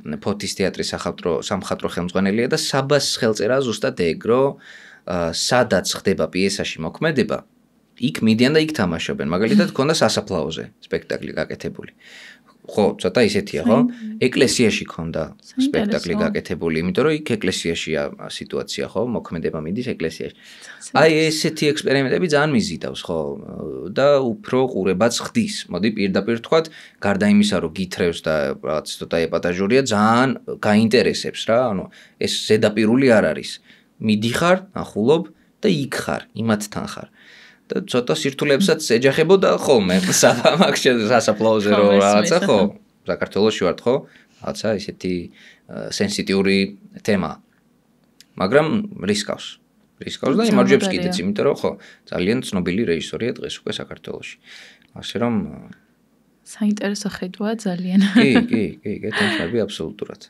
B: ფოთის თეატრის სამხატვრო ხელმძღვანელია და საბას ხელწერა ზუსტად ეგრო სადაც ხდება პიესაში მოქმედება, იქ მიდიან და იქ თამაშობენ. მაგალითად, ქონდა სასაფლაოზე სპექტაკლი გაკეთებული. ხო, ცოტა ისეთია, ხო? ეკლესიაში ქონდა სპექტაკლი გაკეთებული, იმიტომ რომ იქ ეკლესიაშია სიტუაცია, ხო? მოქმედება მიდის ეკლესიაში. აი ესეთი ექსპერიმენტები ძალიან მიზიდავს, ხო? და უფრო ყურებაც ხდის. მოდი პირდაპირ თქვათ, გარდა იმისა, რომ გითრევს და რაღაც ცოტა ეპატაჟურია, ძალიან გაინტერესებს რა, ანუ ეს ზედაპირული არ არის. მიდიხარ, ნახულობ და იქ ხარ, იმათთან ხარ. და ცოტა სირთულეებსაც ეჯახებოდა ხოლმე სასაფლაოზე რომ რაღაცა ხო, საქართველოში ვართ ხო, რაღაცა ისეთი სენსიტიური თემა. მაგრამ რისკავს და იმარჯვებს კიდეც, იმიტომ რომ ხო, ძალიან ცნობილი რეჟისორია დღეს უკვე საქართველოში. ასე რომ
A: საინტერესო ხედვაა ძალიან.
B: კი, გეთანხმები აბსოლუტურად.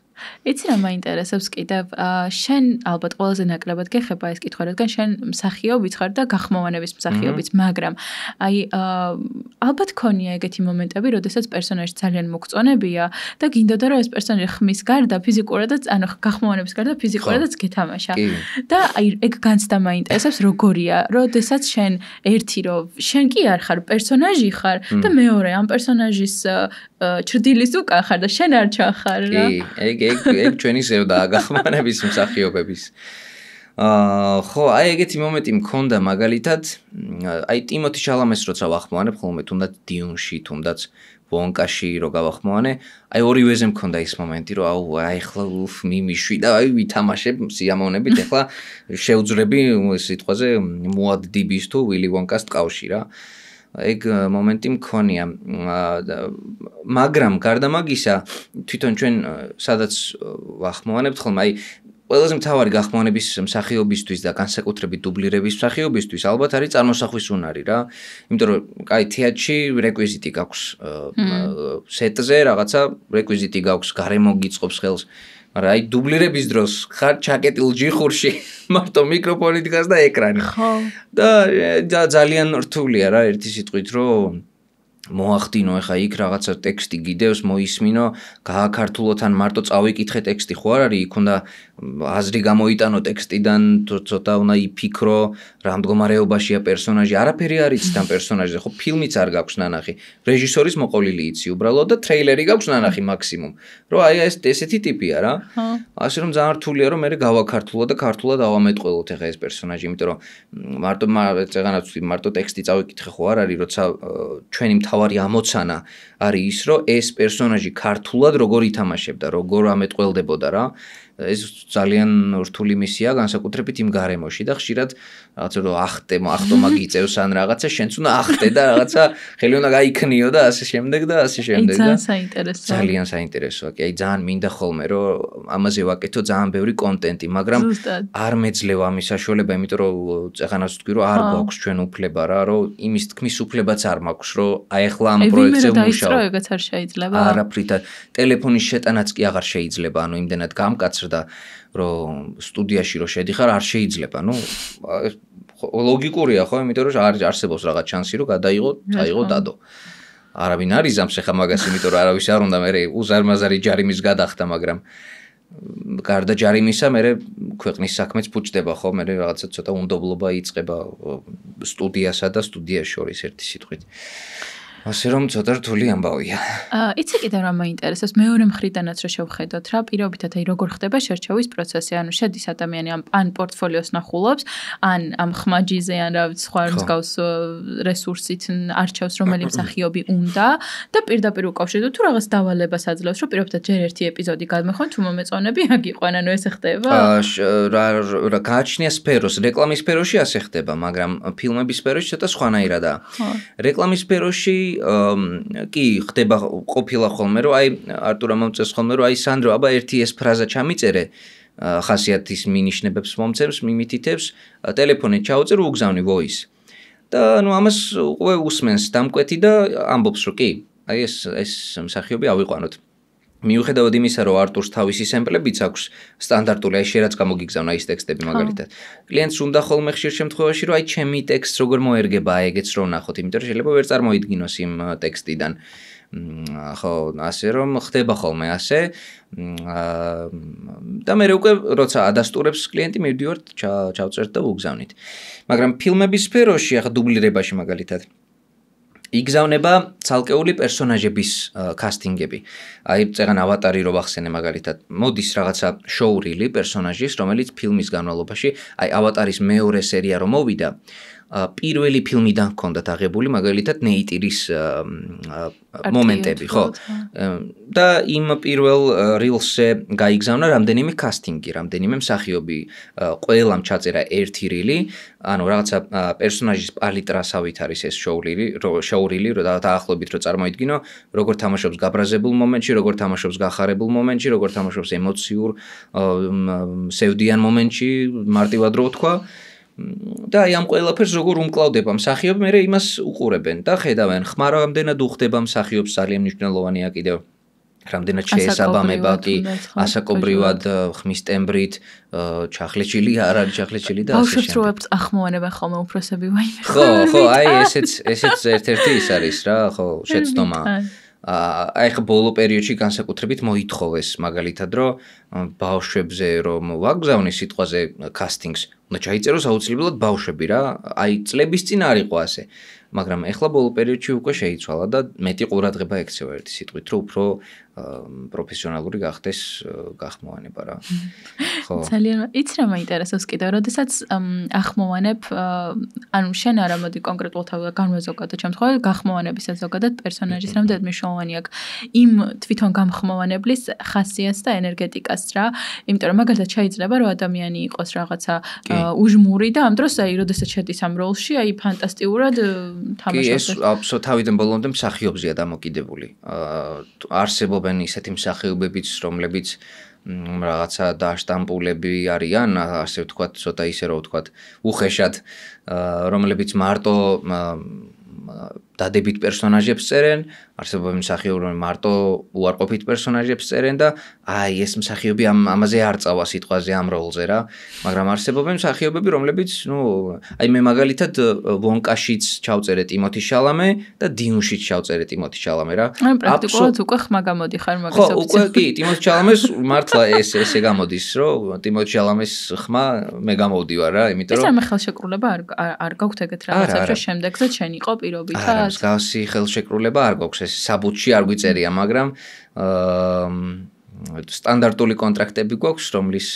A: იცი რა მაინტერესებს კიდევ, შენ ალბათ ყველაზე ნაკლებად გეხება ეს კითხვა, რადგან შენ მსახიობიც ხარ და გახმოვანების მსახიობიც, მაგრამ აი ალბათ ქონია ეგეთი მომენტები, როდესაც პერსონაჟი ძალიან მოგწონებია და გინდოდა რომ ეს პერსონაჟი ხმის გარდა ფიზიკურადაც, ანუ გახმოვანების გარდა ფიზიკურადაც გეთამაშა. და აი ეგ განცდა მაინტერესებს, როგორია, როდესაც შენ ერთი რომ შენ კი არ ხარ პერსონაჟი ხარ და მეორე ამ პერსონაჟის ჩრდილის უკან ხარ და შენ არ ჩახარ რა.
B: ეგ ჩვენი ზევდაა გახმოვანების მსახიობების. ხო, აი ეგეთი მომენტი მქონდა მაგალითად, აი ტიმოთი შალამეს როცა ვახმოვანებ ხოლმე, თუნდაც დიუნში, თუნდაც ვონკაში რო გავახმოვანე, აი ორივეზე მქონდა ის მომენტი, რომ აუ, აი ახლა მიმიშვი და აი ვითამაშებ სიამოვნებით, ახლა შევძრები სიტყვაზე მოადდიბის თუ ვილი ვონკას ტყავში რა. ეგ მომენტი მქონია. მაგრამ გარდა მაგისა, თვითონ ჩვენ სადაც ვახმოვანებთ ხოლმე, აი ყველაზე მთავარი გახმოვანების მსახიობისთვის და განსაკუთრებით დუბლირების მსახიობისთვის ალბათ არის წარმოსახვის უნარი რა. იმიტომ რომ აი თეატრში რეკვიზიტი გაქვს სეტზე რაღაცა რეკვიზიტი გაქვს, გარემო გიწყობს ხელს. მაგრამ აი დუბლირების დროს ხარ ჩაკეტილ ჯიხურში მარტო მიკროფონი დგას და ეკრანი.
A: ხო.
B: და ძალიან რთულია რა ერთი სიტყვით რომ მოახდინო ახლა იქ რაღაცა ტექსტი გიდევს მოისმინო გააქართულოთ ან მარტო წავიკითხე ტექსტი ხო არ არის იქ უნდა აზრი გამოიტანო ტექსტიდან ცოტა უნდა იფიქრო რა მდგომარეობაშია პერსონაჟი არაფერი არ იცით ამ პერსონაჟზე ხო ფილმიც არ გაქვს ნანახი რეჟისორის მოყოლილი იცი უბრალოდ და ტრეილერი გაქვს ნანახი მაქსიმუმ რომ აი ესეთი ტიპია რა ასე რომ ძალიან რთულია რომ მე გავაქართულო და ქართულად ავამეტყველოთ ახლა ეს პერსონაჟი იმიტომ რომ მარტო ტექსტი წავიკითხე ხო არ არის როცა ჩვენი თავარი ამოცანა არის ის რომ ეს პერსონაჟი ქართულად როგორ ითამაშებდა როგორ ამეტყველდებოდა რა ეს ძალიან რთული მისია განსაკუთრებით იმ გარემოში და ხშირად რაღაცა რომ ახტო მაგიწევს ან რაღაცა შენც უნდა ახტე და რაღაცა ხელი უნდა გაიქნიო და ასე შემდეგ და ასე შემდეგ და ძალიან საინტერესოა კი აი ძალიან მინდა ხოლმე რომ ამაზე ვაკეთო ძალიან ბევრი კონტენტი მაგრამ არ მეძლევა ამის საშუალება იმიტომ რომ წეღანაც ვთქვი რომ არ გვაქვს ჩვენ უფლება რა რომ იმის თქმის უფლებაც არ მაქვს რომ აი ახლა ამ პროექტზე ვმუშაობ
A: ეგეც არ შეიძლება
B: არაფრით ტელეფონის შეტანაც კი აღარ შეიძლება ანუ იმდენად გამკაცრდა რომ სტუდიაში რო შედიხარ არ შეიძლება ნუ ლოგიკურია ხო იმიტომ რომ არ არსებობს რაღაც შანსი რომ გადაიღო დადო არავინ არ იზამს ახლა მაგას იმიტომ რომ არავის არ უნდა მე უზარმაზარი ჯარიმის გადახდა მაგრამ გარდა ჯარიმისა მე ქვეყნის საქმეც ფუჭდება ხო მე რაღაცა ცოტა უნდობლობა იწყება სტუდიასა და სტუდიას შორის ერთი სიტყვით ასე რომ ცოტა რთული ამბავია.
A: იცი კიდევ რა მაინტერესებს მეორე მხრიდანაც რო შევხედოთ რა პირობითად აი როგორ ხდება შერჩევის პროცესი ანუ შედის ადამიანი ან პორტფოლიოს ნახულობს ან ამ ხმაჯიზე ან რა ვიცი სხვა მსგავს რესურსით არჩევს რომელი მსახიობი უნდა და პირდაპირ უკავშირდება თუ რაღაც დავალებას აძლევს რომ პირობითად ჯერ ერთი ეპიზოდი გადმეხონ თუ მომეწონები აქ იყვნენ ანუ ესე ხდება?
B: რა გააჩნია სფეროს რეკლამის სფეროში ასე ხდება მაგრამ ფილმების სფეროში ცოტა სხვანაირადაა. რეკლამის სფეროში კი ხდება ყოფილა ხოლმე რომ აი არტურა მომწეს ხოლმე რომ აი სანდრო აბა ერთი ეს ფრაზა ჩამიწერე ხასიათის მინიშნებებს მომცემს მიმითითებს ტელეფონით ჩაუწერ უგზავნი voice და ნუ ამას უკვე უსმენს დამკვეთი და ამბობს რომ კი აი ეს მსახიობი ავიყვანოთ მიუხედავად იმისა რომ არტურს თავისი სემპლებიც აქვს სტანდარტული აი შერაც გამოგიგზავნა ის ტექსტები მაგალითად კლიენტს უნდა ხოლმე ხშირ შემთხვევაში რომ აი ჩემი ტექსტს როგორ მოერგება აი ეგეც რო ნახოთ იმიტომ რომ შეიძლება ვერ წარმოიდგინოს იმ ტექსტიდან ხო ასე რომ ხდება ხოლმე ასე და მე უკვე როცა ადასტურებს კლიენტი მივდივართ ჩავწერთ და ვუგზავნით მაგრამ ფილმების სფეროში ახლა დუბლირებაში მაგალითად იგზავნება ცალკეული პერსონაჟების კასტინგები. აი წეგან ავატარი რო ვახსენე მაგალითად, მოდის რაღაცა შოურილი პერსონაჟის, რომელიც ფილმის განმავლობაში, აი ავატარის მეორე სერია რომ მოვიდა, პირველი ფილმიდან ჰქონდათ აღებული მაგალითად ნეიტირის მომენტები, ხო? და იმ პირველ რილსზე გაიგზავნა რამდენიმე კასტინგი, რამდენიმე მსახიობი, ყველამ ჩაწერა ერთი რილი, ანუ რაღაცა პერსონაჟის პალიტრასავით არის ეს შოურილი, დაახლოებით რომ წარმოიდგინო, როგორ თამაშობს გაბრაზებულ მომენტში, როგორ თამაშობს გახარებულ მომენტში, როგორ თამაშობს ემოციურ სევდიან მომენტში, მარტივად რო ვთქვა. და აი ამ ყველაფერს როგორ უმკლავდება მსახიობი, მე იმას უყურებენ და ხედავენ, ხმა რამდენად უხდება მსახიობს ძალიან მნიშვნელოვანია კიდევ. რამდენად შეესაბამება კი ასაკობრივად ხმის ტემბრით, ჩახლეჩილი არ არის ჩახლეჩილი და ასე შემდეგ.
A: ბავშვებს ახმოვანებენ ხოლმე უფროსები ვაიმე.
B: ხო, აი ესეც ერთ-ერთი ის არის რა, ხო, შეცდომა. აი ხა ბოლო პერიოდში განსაკუთრებით მოითხოვეს მაგალითად რომ ბავშვებზე რომ ვაგზავნი სიტყვაზე კასტინგს უნდა ჩაიწეროს აუცილებლად ბავშვები რა აი წლების წინ არ იყო ასე მაგრამ ეხლა ბოლო პერიოდში უკვე შეიცვალა და მეტი ყურადღება ექცევა ერთი სიტყვით რომ უფრო პროფესიონალური გახდეს გახმოვანება რა.
A: ხო. ძალიან იცი რა მაინტერესებს კიდევ, როდესაც ახმოვანებ, ანუ შენ არა მოდი კონკრეტულად განვაზოგადო ჩემთხოვე გახმოვანებისა ზოგადად პერსონაჟის რამდენად მნიშვნელოვანი აქვს იმ თვითონ გამხმოვანებლის ხასიათს და ენერგეტიკას რა, იმიტომ რომ მაგალითად შეიძლება რომ ადამიანი იყოს რაღაცა უჟმური და ამ დროს აი როდესაც შედის ამ როლში, აი ფანტასტიკურად თამაშობს.
B: კი, ეს თავიდან ბოლომდე მსახიობზეა დამოკიდებული. არსებობენ ისეთი მსახიობებიც, რომლებიც რაღაცა დააშტამპულები არიან, ასე ვთქვათ, ცოტა ისე რომ ვთქვათ, უხეშად, რომლებიც მარტო დადებით პერსონაჟებს წერენ, არსებობენ მსახიობები მარტო უარყოფით პერსონაჟებს წერენ და აი ეს მსახიობი ამაზე არ წავა სიტყვაზე ამ როლზე რა, მაგრამ არსებობენ მსახიობები, რომლებიც, აი მე მაგალითად ვონკაშიც ჩავწერე ტიმოთი შალამე და დინუშიც ჩავწერე ტიმოთი შალამე რა.
A: აი პრაქტიკულად უკვე ხმა გამოდიხარ მაგას
B: ოპცია. ხო, უკვე კი, ტიმოთი შალამეს მართლა ესე გამოდის, რომ ტიმოთი შალამეს ხმა მე გამოვდივარ რა, იმიტომ რომ
A: ეს ამ ხელშეკრულება არ გაქვთ ეგეთ რაღაცებს, შემდეგზე შენ იყო პირობითად
B: მსგავსი ხელშეკრულება არ გვაქვს, ეს საბუთში არ გვიწერია, მაგრამ სტანდარტული კონტრაქტები გვაქვს, რომლის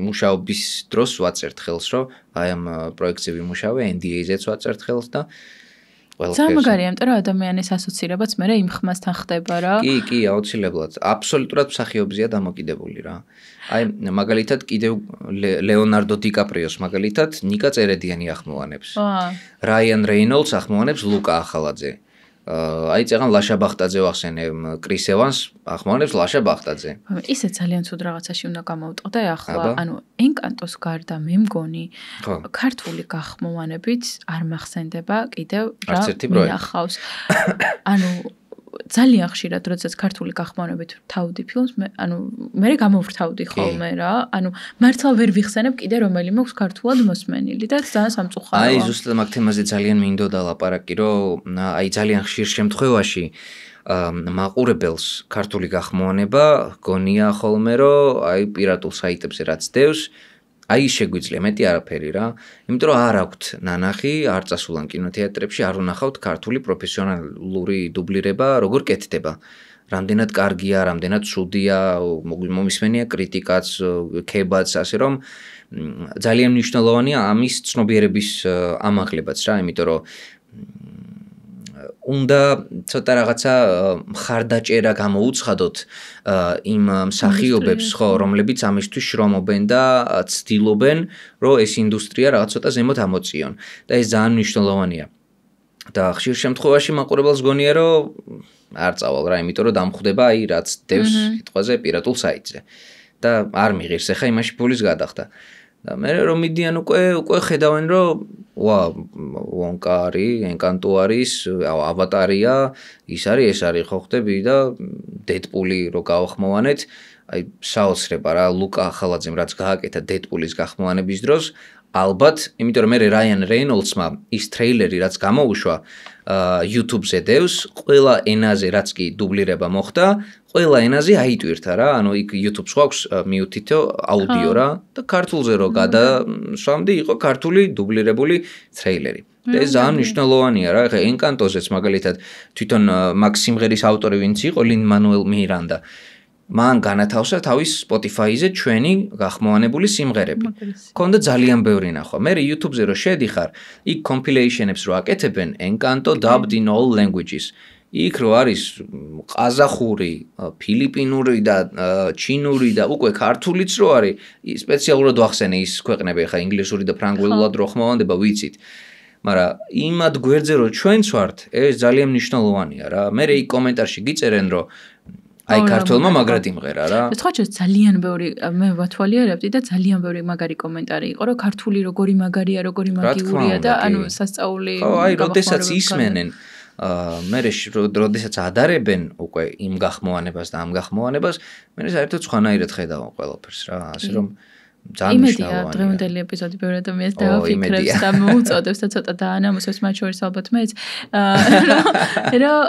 B: მუშაობის დროს ვაწერთ ხელს, რომ აი ამ პროექტზე ვიმუშავე, NDA-ზეც ვაწერთ ხელს და
A: სამაგარია, იმიტომ რომ ადამიანის ასოცირებაც მე იმ ხმასთან ხდება რა.
B: კი, აუცილებლად. აბსოლუტურად მსახიობზეა დამოკიდებული რა. აი მაგალითად კიდევ ლეონარდო დიკაპრიოს მაგალითად ნიკა წერედიანი ახმოვანებს. რაიან რეინოლდს ახმოვანებს ლუკა ახალაძე. აი წეგან ლაშა ბახტაძე ვახსენე, კრის ევანს ახმოვანებს ლაშა ბახტაძე.
A: ისე ძალიან ცუდ რაღაცაში უნდა გამოვტყდე ახლა, ანუ ენკანტოს გარდა მე მგონი ქართული გახმოვანებით არ მახსენდება კიდევ რა მინახავს. ანუ ძალიან ხშირად როდესაც ქართული გახმოვანებით ვთავდი ფილმს, ანუ მე გამოვრთავდი ხოლმე რა, ანუ მართლა ვერ ვიხსენებ კიდე რომელი მაქვს ქართულად მოსმენილი და ძალიან სამწუხაროა.
B: აი ზუსტად მაგ თემაზე ძალიან მინდოდა ლაპარაკი, რომ აი ძალიან ხშირ შემთხვევაში მაყურებელს ქართული გახმოვანება გონია ხოლმე, რომ აი პირატულ საიტებზე რაც დევს აი შეგვიძლია მეტი არაფერი რა, იმიტომ რომ არ აქვთ ნანახი, არ წასულან კინოთეატრებში, არ უნახავთ ქართული პროფესიონალური დუბლირება, როგორ კეთდება. რამდენად კარგია, რამდენად ცუდია, მომისმენია კრიტიკაც, ქებაც, ასე რომ ძალიან მნიშვნელოვანია ამის ცნობიერების ამაღლებაც რა, იმიტომ რომ უნდა ცოტა რაღაცა მხარდაჭერა გამოუცხადოთ იმ მსახიობებს, ხო, რომლებიც ამისთვის შრომობენ და ცდილობენ, რომ ეს ინდუსტრია რაღაც ცოტა ზემოთ ამოწიონ და ეს ძალიან მნიშვნელოვანია. და ხშირ შემთხვევაში მაყურებელს გონია, რომ არ წავალ რა, იმიტომ რომ დამხვდება აი რაც დევს სიტყვაზე პირატულ საიტზე და არ მიღირს ახლა იმაში ფულის გადახდა. და მე რომ მიდიან უკვე ხედავენ რომ ვონკა არის, ენკანტო არის, ავატარია, ის არის ხო ხდები და დედპული რო გავახმოვანეთ, აი საოცრება რა, ლუკა ახალაძემ რაც გააკეთა დედპულის გახმოვანების დროს, ალბათ, იმიტომ რომ მე რაიან რეინოლდსმა ის ტრეილერი რაც გამოუშვა YouTube-ზე დევს, ყველა ენაზე რაც კი დუბლირება მოხდა, ყველა ენაზე აიტვირთა რა, ანუ იქ YouTube-ს გვაქვს მიუთითო აუდიო რა და ქართულზე რო გადასვამდი, იყო ქართული დუბლირებული ტრეილერი. და ეს ძალიან მნიშვნელოვანია რა, ეხლა ენკანტოზეც მაგალითად თვითონ მაგ სიმღერის ავტორი ვინც იყო, ლინ-მანუელ მირანდა. მან განათავსა თავის Spotify-ზე ჩვენი გახმოვანებული სიმღერები. ქონდა ძალიან ბევრი ნახვა. მე YouTube-ზე რო შედიხარ, იქ compilation-ებს რო აკეთებენ Encanto dubbed in all languages. იქ რო არის ყაზახური, ფილიპინური და ჩინური და უკვე ქართულიც რო არის, სპეციალურად ვახსენე ის ქვეყნები, ხა ინგლისური და ფრანგულად რო ხმოვანდება ვიცით. მაგრამ იმად გვერდზე რო ჩვენც ვართ, ეს ძალიან მნიშვნელოვანია რა. მე იქ კომენტარში გიწერენ რომ აი ქართულმა მაგრად იმღერა რა.
A: სხვა ძალიან ბევრი მე ვათვალიერებდი და ძალიან ბევრი მაგარი კომენტარი იყო, რომ ქართული როგორი მაგარია, როგორი მაგიურია და ანუ სასწაული.
B: ხო, აი როდესაც ისმენენ, მე როდესაც ადარებენ უკვე იმ გახმოვანებას და ამ გახმოვანებას, მე საერთოდ სხვანაირად ხედავ ყველაფერს რა, ასე რომ ძალიან
A: იმედია დღევანდელი ეპიზოდი ბევრი ადამიანს დააფიქრებს და მოუწოდებს და ცოტა დაანამუსებს მათ შორის ალბათ მეც რომ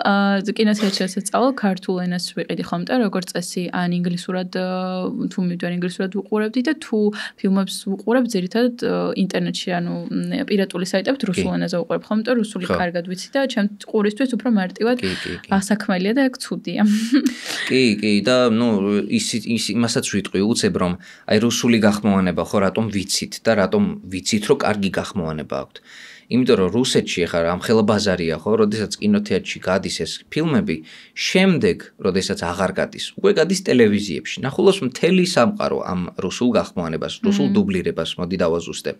A: კინოთეატრში სწავლობ ქართულ ენას ვიყიდი ხოლმე როგორც წესი ან ინგლისურად თუ მივდივარ ინგლისურად ვუყურებდი და თუ ფილმებს ვუყურებ ძირითადად ინტერნეტში ანუ პირატული საიტებით რუსულ ენაზე ვუყურებ ხოლმე რუსული კარგად ვიცი და ჩემს ყურისთვის უფრო მარტივად ასაქმელია და ეგ ცუდია
B: კი და ნუ იმასაც ვიტყვი უცებ რომ აი რუსული გახმოვანება ხო რატომ ვიცით და რატომ ვიცით რომ კარგი გახმოვანება აქვთ იმიტომ რომ რუსეთში ახლა ამხელა ბაზარია ხო როდესაც კინოთეატრში გადის ეს ფილმები შემდეგ როდესაც აღარ გადის უკვე გადის ტელევიზიებში ნახულობს მთელი სამყარო ამ რუსულ გახმოვანებას რუსულ დუბლირებას მოდი დავაზუსტებ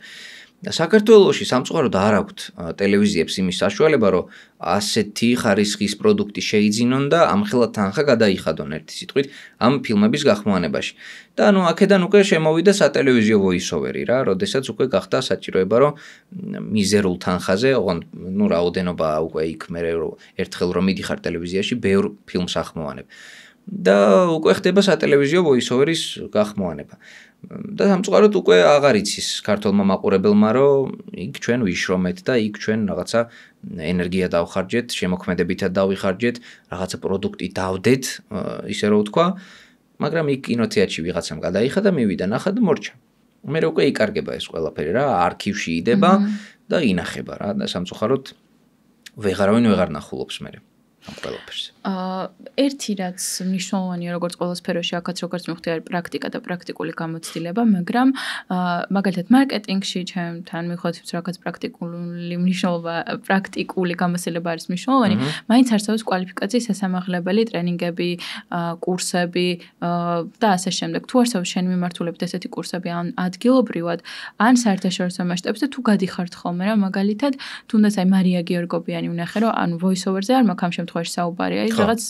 B: საქართველოში სამწუხაროდ არ აქვთ ტელევიზიებს იმის საშუალება რომ ასეთი ხარისხის პროდუქტი შეიძინონ და ამხელა თანხა გადაიხადონ ერთი სიტყვით ამ ფილმების გახმოვანებაში და ანუ აქედან უკვე შემოვიდა სატელევიზიო ვოისოვერი რა როდესაც უკვე გახდა საჭიროება რომ მიზერულ თანხაზე ნუ რაოდენობა უკვე იქ მე ერთხელ რომ მიდიხარ ტელევიზიაში ბევრ ფილმს ახმოვანებ და უკვე ხდება სატელევიზიო ვოისოვერის გახმოვანება და სამწუხაროდ უკვე აღარ იცის ქართულმა მაყურებელმა რომ იქ ჩვენ ვიშრომეთ და იქ ჩვენ რაღაცა ენერგია დავხარჯეთ, შემოქმედებითად დავიხარჯეთ, რაღაცა პროდუქტი დავდეთ, ისე რომ ვთქვა, მაგრამ იქ კინოთეატრში ვიღაცამ გადაიხადა, მივიდა ნახა და მორჩა. მე უკვე იკარგება ეს ყველაფერი რა, არქივში იდება და ინახება რა და სამწუხაროდ ვეღარავინ ვეღარ ნახულობს მე. ამ ყველაფერს.
A: ერთი რაც მნიშვნელოვანია როგორც ყველა სფეროში, აქაც როგორც მივხვდი არის პრაქტიკა და პრაქტიკული გამოცდილება, მაგრამ მაგალითად მარკეტინგში ჩემთან მივხვდით რაღაც პრაქტიკული მნიშვნელობა, პრაქტიკული გამოცდილება არის მნიშვნელოვანი, მაინც არსებობს კვალიფიკაციის სასამაღლებელი ტრენინგები, კურსები და ასე შემდეგ. თუ არსებობს შენ მიმართულებით ესეთი კურსები ან ადგილობრივად, ან საერთაშორისო მასშტაბზე თუ გადიხართ ხოლმე რა, მაგალითად, თუნდაც აი მარია გიორგობიანი ვნახე, რომ ანუ voice-over-ზე არ მაქვს ამ შემთხვევაში საუბარია, ის რაღაც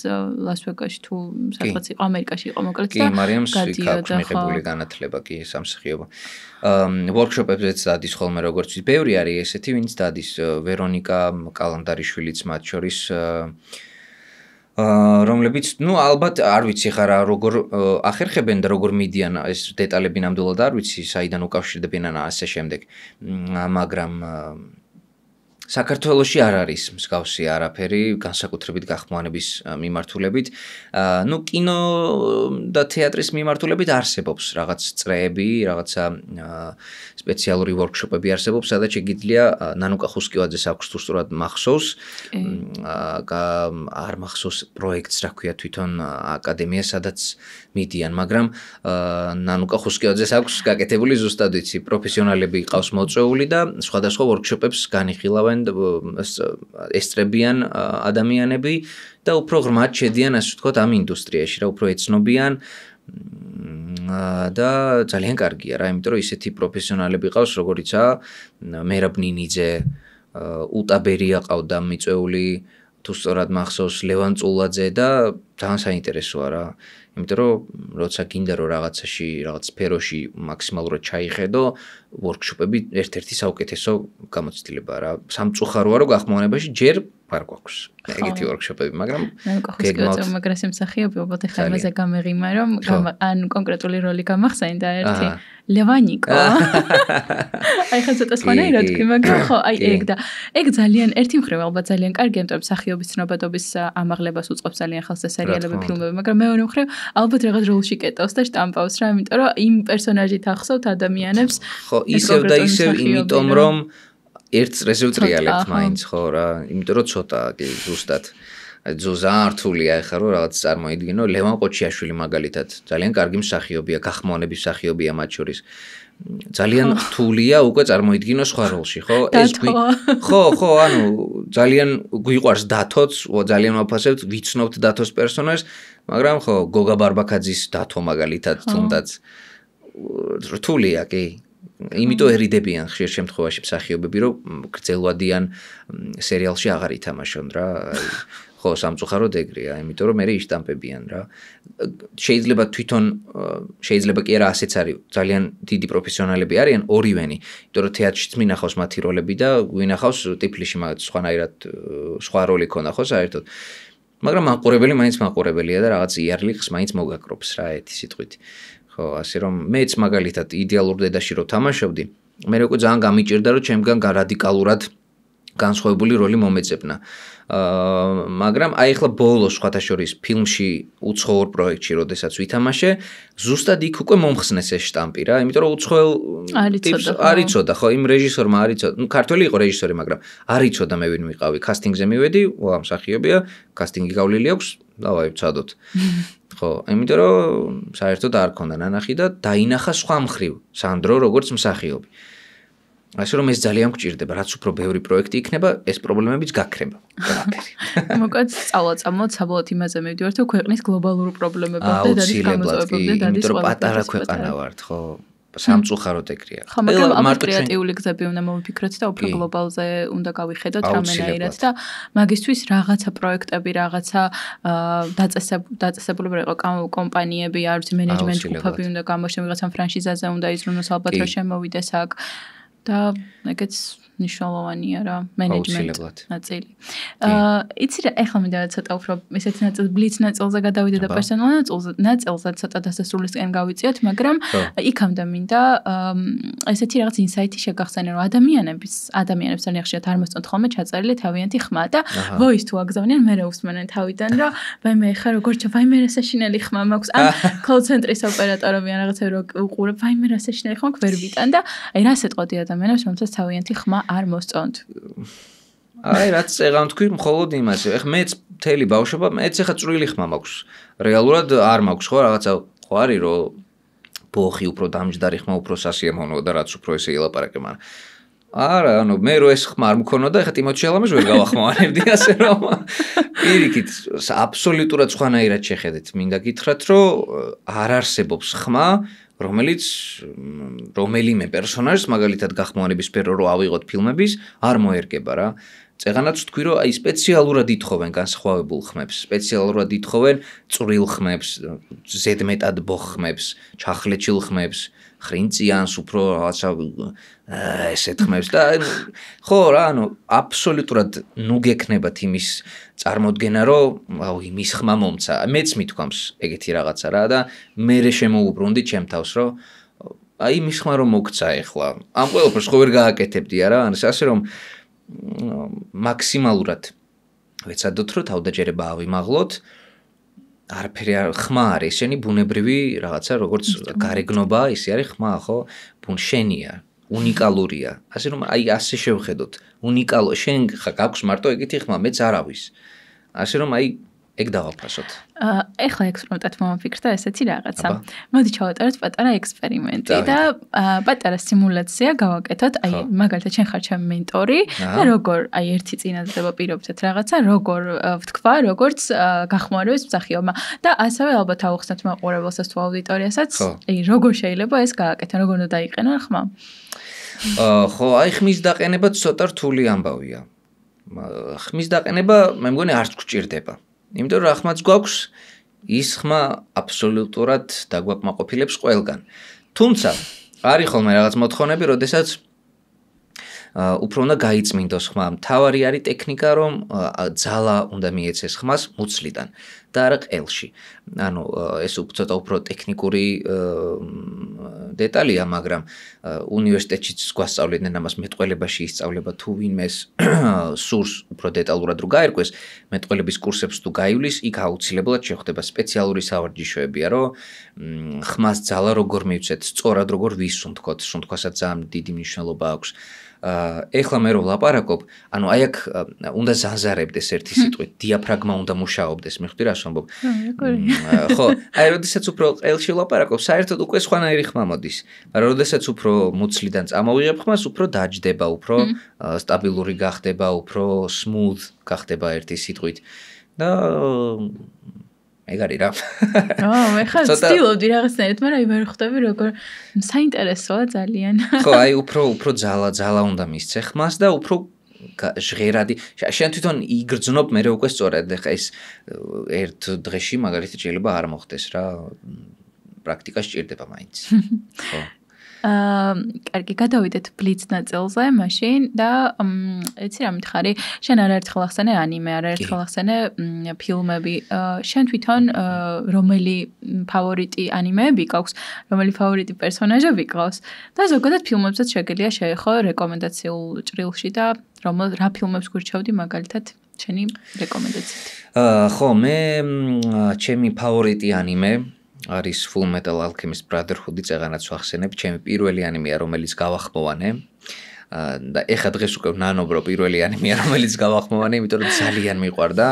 A: ლას-ვეგასში თუ სადღაც იყო, ამერიკაში იყო მოკლედ და
B: კი, მარიამს იქ აქვს მიღებული განათლება კი სამსახიობო. ვორქშოპებზეც დადის ხოლმე როგორც ის ბევრი არის ესეთი, ვინც დადის ვერონიკა კალანდარიშვილიც მათ შორის რომლებიც, ნუ ალბათ არ ვიცი ხარა როგორ ახერხებენ და როგორ მიდიან ეს დეტალები ნამდვილად არ ვიცი, საიდან უკავშირდებიან ან ასე შემდეგ, მაგრამ საქართველოში არ არის მსგავსი არაფერი განსაკუთრებით გახმოვანების მიმართულებით. ნუ კინო და თეატრის მიმართულებით არსებობს რაღაც წრეები, რაღაცა სპეციალური ვორქშოპები არსებობს, სადაც შეგიძლია ნანუკა ხუსკივაძეს აქვს თუ სწორად მახსოვს. არ მახსოვს პროექტს რა ქვია თვითონ აკადემია, სადაც მიდიან, მაგრამ ნანუკა ხუსკივაძეს აქვს გაკეთებული ზუსტად ვიცი, პროფესიონალები ყავს მოწვეული და სხვადასხვა ვორქშოპებს განიხილავენ ესწრებიან ადამიანები და უფრო ღრმად შედიან ასე ვთქვათ ამ ინდუსტრიაში რა უფრო ეცნობიან და ძალიან კარგია რა იმიტომ რომ ისეთი პროფესიონალები ყავს როგორიცაა მერაბ ნინიძე უტაბერია ყავდა მიწვეული თუ სწორად მახსოვს ლევან წულაძე და ძალიან საინტერესოა რა იმიტომ რომ როცა გინდა რომ რაღაცაში რაღაც სფეროში მაქსიმალურად ჩაიხედო ვორქშოპები ერთ-ერთი საუკეთესო გამოცდილებაა რა სამწუხაროა რომ გახმოვანებაში ჯერ არ გვაქვს ეგეთი ვორქშოპები მაგრამ
A: გეგმავთ მაგრამ შემსახიობი ალბათ ახლა იმაზე გამეღიმა რომ ან კონკრეტული როლი გამახსენდა ერთი ლევანიკო აი ხა ცოტა სხვანაირად თქვი მაგრამ ხო აი ეგ ძალიან ერთი მხრივ ალბათ ძალიან კარგია იმიტომ რომ მსახიობის ცნობადობის ამაღლებას უწყობს ძალიან ხელს ეს სერიალები ფილმები მაგრამ მეორე მხრივ ალბათ რაღაც როლში კეტავს და შტამპავს რა იმიტომ რომ იმ პერსონაჟით ახსოვთ ადამიანებს
B: ხო ისევ და ისევ იმიტომ რომ ერთ წრეზე ვტრიალებთ მაინც ხო რა იმიტომ რომ ცოტა კი ზუსტად ზოზა რთულია ახლა რომ რაღაც წარმოიდგინო ლევან ყოჩიაშვილი მაგალითად ძალიან კარგი მსახიობია გახმოვანების მსახიობია მათ შორის ძალიან რთულია უკვე წარმოიდგინო სხვა როლში ხო ეს ხო ანუ ძალიან გვიყვარს დათოც ძალიან ვაფასებთ ვიცნობთ დათოს პერსონაჟს მაგრამ ხო გოგა ბარბაკაძის დათო მაგალითად თუნდაც რთულია კი იმიტომ ერიდებიან ხშირ შემთხვევაში მსახიობები რომ გრძელვადიან სერიალში აღარ ითამაშონ რა ხო სამწუხაროდ ეგრეა იმიტომ რომ მე იშტამპებიან რა შეიძლება თვითონ შეიძლება კი არა ასეც არის ძალიან დიდი პროფესიონალები არიან ორივენი იმიტომ რომ თეატრშიც მინახავს მათი როლები და ვინახავს ტიფლიში მათ სხვანაირად სხვა როლი ქონდა ხო საერთოდ მაგრამ მაყურებელი მაინც მაყურებელია და რაღაც იარლიხს მაინც მოგაკრობს რა ერთი სიტყვით ხო ხო, ასე რომ მეც მაგალითად იდეალურ დედაში რო თამაშობდი, მე უკვე ძალიან გამიჭირდა რომ ჩემგან რადიკალურად განსხვავებული როლი მომეწებნა. მაგრამ აი ახლა ბოლოს სხვათა შორის ფილმში უცხოურ პროექტში როდესაც ვითამაშე, ზუსტად იქ უკვე მომხსნეს ეს შტამპი რა, იმიტომ რომ უცხოელ ტიპს არ იცოდა, ხო, იმ რეჟისორმა არ იცოდა. ნუ ქართველი იყო რეჟისორი, მაგრამ არ იცოდა მე ვინ ვიყავი. კასტინგზე მივედი, ვა, მსახიობია, კასტინგი გავლილი აქვს, დავაი ვცადოთ. ხო, იმიტომ რომ საერთოდ არ ქონდა ნანახი და დაინახა სხვა მხრივ, სანდრო როგორც მსახიობი. ასე რომ ეს ძალიან გვჭირდება, რაც უფრო ბევრი პროექტი იქნება, ეს პრობლემებიც გაქრება.
A: მოკლედ სწავლაწამოთ საბოლოოდ იმაზე მივდივართ, რომ ქვეყნის გლობალურ პრობლემებამდე დადის გამოწვევებამდე დადის
B: იმიტომ რომ პატარა ქვეყანა ვართ, ხო? სამწუხაროდ ეგრეა.
A: ხო, მაგრამ მარტო კრეატიული გზები უნდა მოვიფიქროთ და უფრო გლობალზე უნდა გავიხედოთ რამენაირად და მაგისთვის რაღაცა პროექტები, რაღაცა დაწესებულება იყო კომპანიები, არ ვიცი, მენეჯმენტ ჯგუფები უნდა გამოჩნდეს, ვიღაცამ ფრანშიზაზე უნდა იზრუნოს ალბათ რომ შემოვიდეს აქ. და ეგეც მნიშვნელოვანია რა მენეჯმენტ ნაწილი. იცი რა, ეხლა მინდა ცოტა უფრო ესეთ ნაწილ ბლიც ნაწილზე გადავიდე და პერსონალ ნაწილზე ცოტა დასასრულისკენ გავიწიოთ, მაგრამ იქამდე მინდა ესეთი რაღაც ინსაიტი შეგახსენე, რომ ადამიანებს ძალიან ხშირად არ მოსწონთ ხოლმე ჩაწერილი თავიანთი ხმა და voice თუ აგზავნიან, მე უსმენენ თავიდან, რომ ვაიმე ხა როგორ ვაიმე რა საშინელი ხმა მაქვს, ან call center-ის ოპერატორები ან რაღაცები რო უყურებ, ვაიმე რა საშინელი ხმა გვერ ვიტან და აი რა ეტყოდი ადამიანებს, რომელსაც თავიანთი ხმა არ მოსწონთ.
B: აი რაც წეღან თქვი მხოლოდ იმაზე. ეხ მეც მთელი ბავშვობა მეც ეხა წვრილი ხმა მაქვს. რეალურად არ მაქვს ხო რაღაცა ხო არის რომ ბოხი უფრო დამჯდარი ხმა უფრო სასიამოვნოა და რაც უფრო ესე ილაპარაკე, მაგრამ არა, ანუ მე რო ეს ხმა არ მქონოდა, ეხა ტიმოთე შალამეს ვერ გავახმოვანებდი ასე რომ პირიქით აბსოლუტურად სხვანაირად შეხედეთ. მინდა გითხრათ რომ არ არსებობს ხმა რომელიც რომელიმე პერსონაჟს მაგალითად გახმოვანების სფერო რო ავიღოთ ფილმების არ მოერგება რა. წეღანაც თქვი რომ აი სპეციალურად ითხოვენ განსხვავებულ ხმებს, სპეციალურად ითხოვენ წვრილ ხმებს, ზედმეტად ბოხ ხმებს, ჩახლეჩილ ხმებს, ხრინწიანს უფრო რაღაცა ესეთ ხმებს და ხო რა, ანუ აბსოლუტურად ნუ გექნებათ იმის წარმოდგენა, რომ აუ იმის ხმა მომცა. მეც მithქვამს ეგეთი რაღაცა რა და მე შემოუბრუნდი ჩემ თავს, რომ აი იმის ხმა რომ მოგცა ეხლა. ამ ყველაფერს ხო ვერ გააკეთებდი არა, ასე რომ მაქსიმალურად ვეცადოთ, რომ თავდაჯერება ავიმაღლოთ. არაფერი ხმა არის, შენი ბუნებრივი რაღაცა, როგორც გარეგნობა, ისე არის ხმა, ხო? შენია, უნიკალურია. ასე რომ აი ასე შევხედოთ. უნიკალო, შენ ხა გაქვს მარტო ეგეთი ხმა, მეც არავის. ასე რომ აი ეგ დავაფასოთ.
A: ეხლა ექსპერიმენტად მომიფიქრდა ესეთი რაღაცა. მოდი ჩავატაროთ პატარა ექსპერიმენტი და პატარა სიმულაცია გავაკეთოთ. აი მაგალითად შენ ხარ ჩემი მენტორი და როგორ აი ერთი წინადადება პირობითად რაღაცა, როგორ ვთქვა, როგორც გახმოვანებს მსახიობმა და ასევე ალბათ აუხსნათ მაყურებელსაც თუ აუდიტორიასაც, აი როგორ შეიძლება ეს გააკეთონ, როგორ უნდა დაიყენონ ხმა.
B: ხო, აი ხმის დაყენება ცოტა რთული ამბავია. ხმის დაყენება მე მგონი არც გვჭირდება. იმიტომ რომ რა ხმაც გვაქვს, ის ხმა აბსოლუტურად დაგვაკმაყოფილებს ყველგან. თუმცა არის ხოლმე რაღაც მოთხოვნები, როდესაც უფრო უნდა გაიწმინდოს ხმა. მთავარი არის ტექნიკა, რომ ძალა უნდა მიეცეს ხმას მუცლიდან და არა ყელში. ანუ ეს ცოტა უფრო ტექნიკური დეტალია, მაგრამ უნივერსიტეტშიც გვასწავლიდნენ ამას, მეტყველებაში ისწავლება თუ ვინმეს სურს უფრო დეტალურად რო გაერკვეს, მეტყველების კურსებს თუ გაივლის, იქ აუცილებლად შეხვდება სპეციალური სავარჯიშოებია, რომ ხმას ძალა როგორ მივცეთ, სწორად როგორ ვისუნთქოთ, სუნთქვასაც ძალიან დიდი მნიშვნელობა აქვს. ეხლა მე რო ვლაპარაკობ, ანუ აი აქ უნდა ზანზარებდეს ერთი სიტყვით, დიაფრაგმა უნდა მუშაობდეს, მიხვდი რას ვამბობ? ხო, აი როდესაც უფრო ყელში ვლაპარაკობ, საერთოდ უკვე სხვანაირი ხმა მოდის. მაგრამ როდესაც უფრო მუცლიდან წამოვიღებ ხმას, უფრო დაჯდება, უფრო სტაბილური გახდება, უფრო smooth გახდება ერთი სიტყვით. და ეგ არის რა.
A: მე ხარ ცდილობდი რაღაცნაირად, მაგრამ ვერ ხვდები როგორ საინტერესოა ძალიან.
B: ხო, აი უფრო ძალა უნდა მისცე ხმას და უფრო ჟღერადი. შენ თვითონ იგრძნობ, მე უკვე სწორად ხა ეს ერთ დღეში მაგალითად შეიძლება არ მოხდეს რა. პრაქტიკა სჭირდება მაინც. ხო.
A: კარგი, გადავიდეთ ბლიც ნაწილზე მაშინ და იცი რა მითხარი, შენ არაერთხელ ახსენე ანიმე, არაერთხელ ახსენე ფილმები. შენ თვითონ რომელი ფავორიტი ანიმეები გაქვს, რომელი ფავორიტი პერსონაჟები გაქვს და ზოგადად ფილმებსაც შეგიძლია შეეხო რეკომენდაციულ ჭრილში და რა ფილმებს გურჩევდი მაგალითად შენი რეკომენდაციით.
B: ხო, მე ჩემი ფავორიტი ანიმე არის Full Metal Alchemist Brotherhood-ი, წეღანაც ვახსენებ, ჩემი პირველი ანიმეა, რომელიც გავახმოვანე. და ეხა დღეს უკვე ნანობრო პირველი ანიმეა, რომელიც გავახმოვანე, იმიტომ რომ ძალიან მიყვარდა.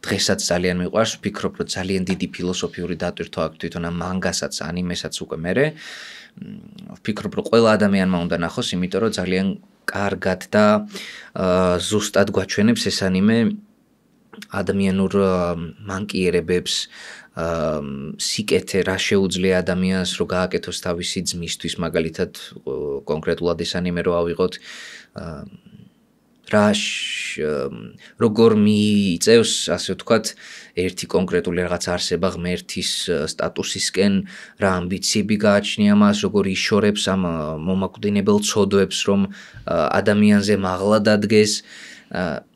B: დღესაც ძალიან მიყვარს, ვფიქრობ, რომ ძალიან დიდი ფილოსოფიური დატვირთვა აქვს თვითონ ამ მანგასაც, ანიმესაც უკვე მერე. ვფიქრობ, რომ ყველა ადამიანმა უნდა ნახოს, იმიტომ რომ ძალიან კარგად და ზუსტად გვაჩვენებს ეს ანიმე ადამიანურ მანკიერებებს, სიკეთე რა შეუძლია ადამიანს რომ გააკეთოს თავისი ძმისთვის, მაგალითად კონკრეტულად ეს ანიმე რო ავიღოთ, როგორ მიიწევს, ასე ვთქვათ, ერთი კონკრეტული რაღაც არსება ღმერთის სტატუსისკენ, რა ამბიციები გააჩნია მას, როგორ იშორებს ამ მომაკვდინებელ ცოდვებს, რომ ადამიანზე მაღლა დადგეს.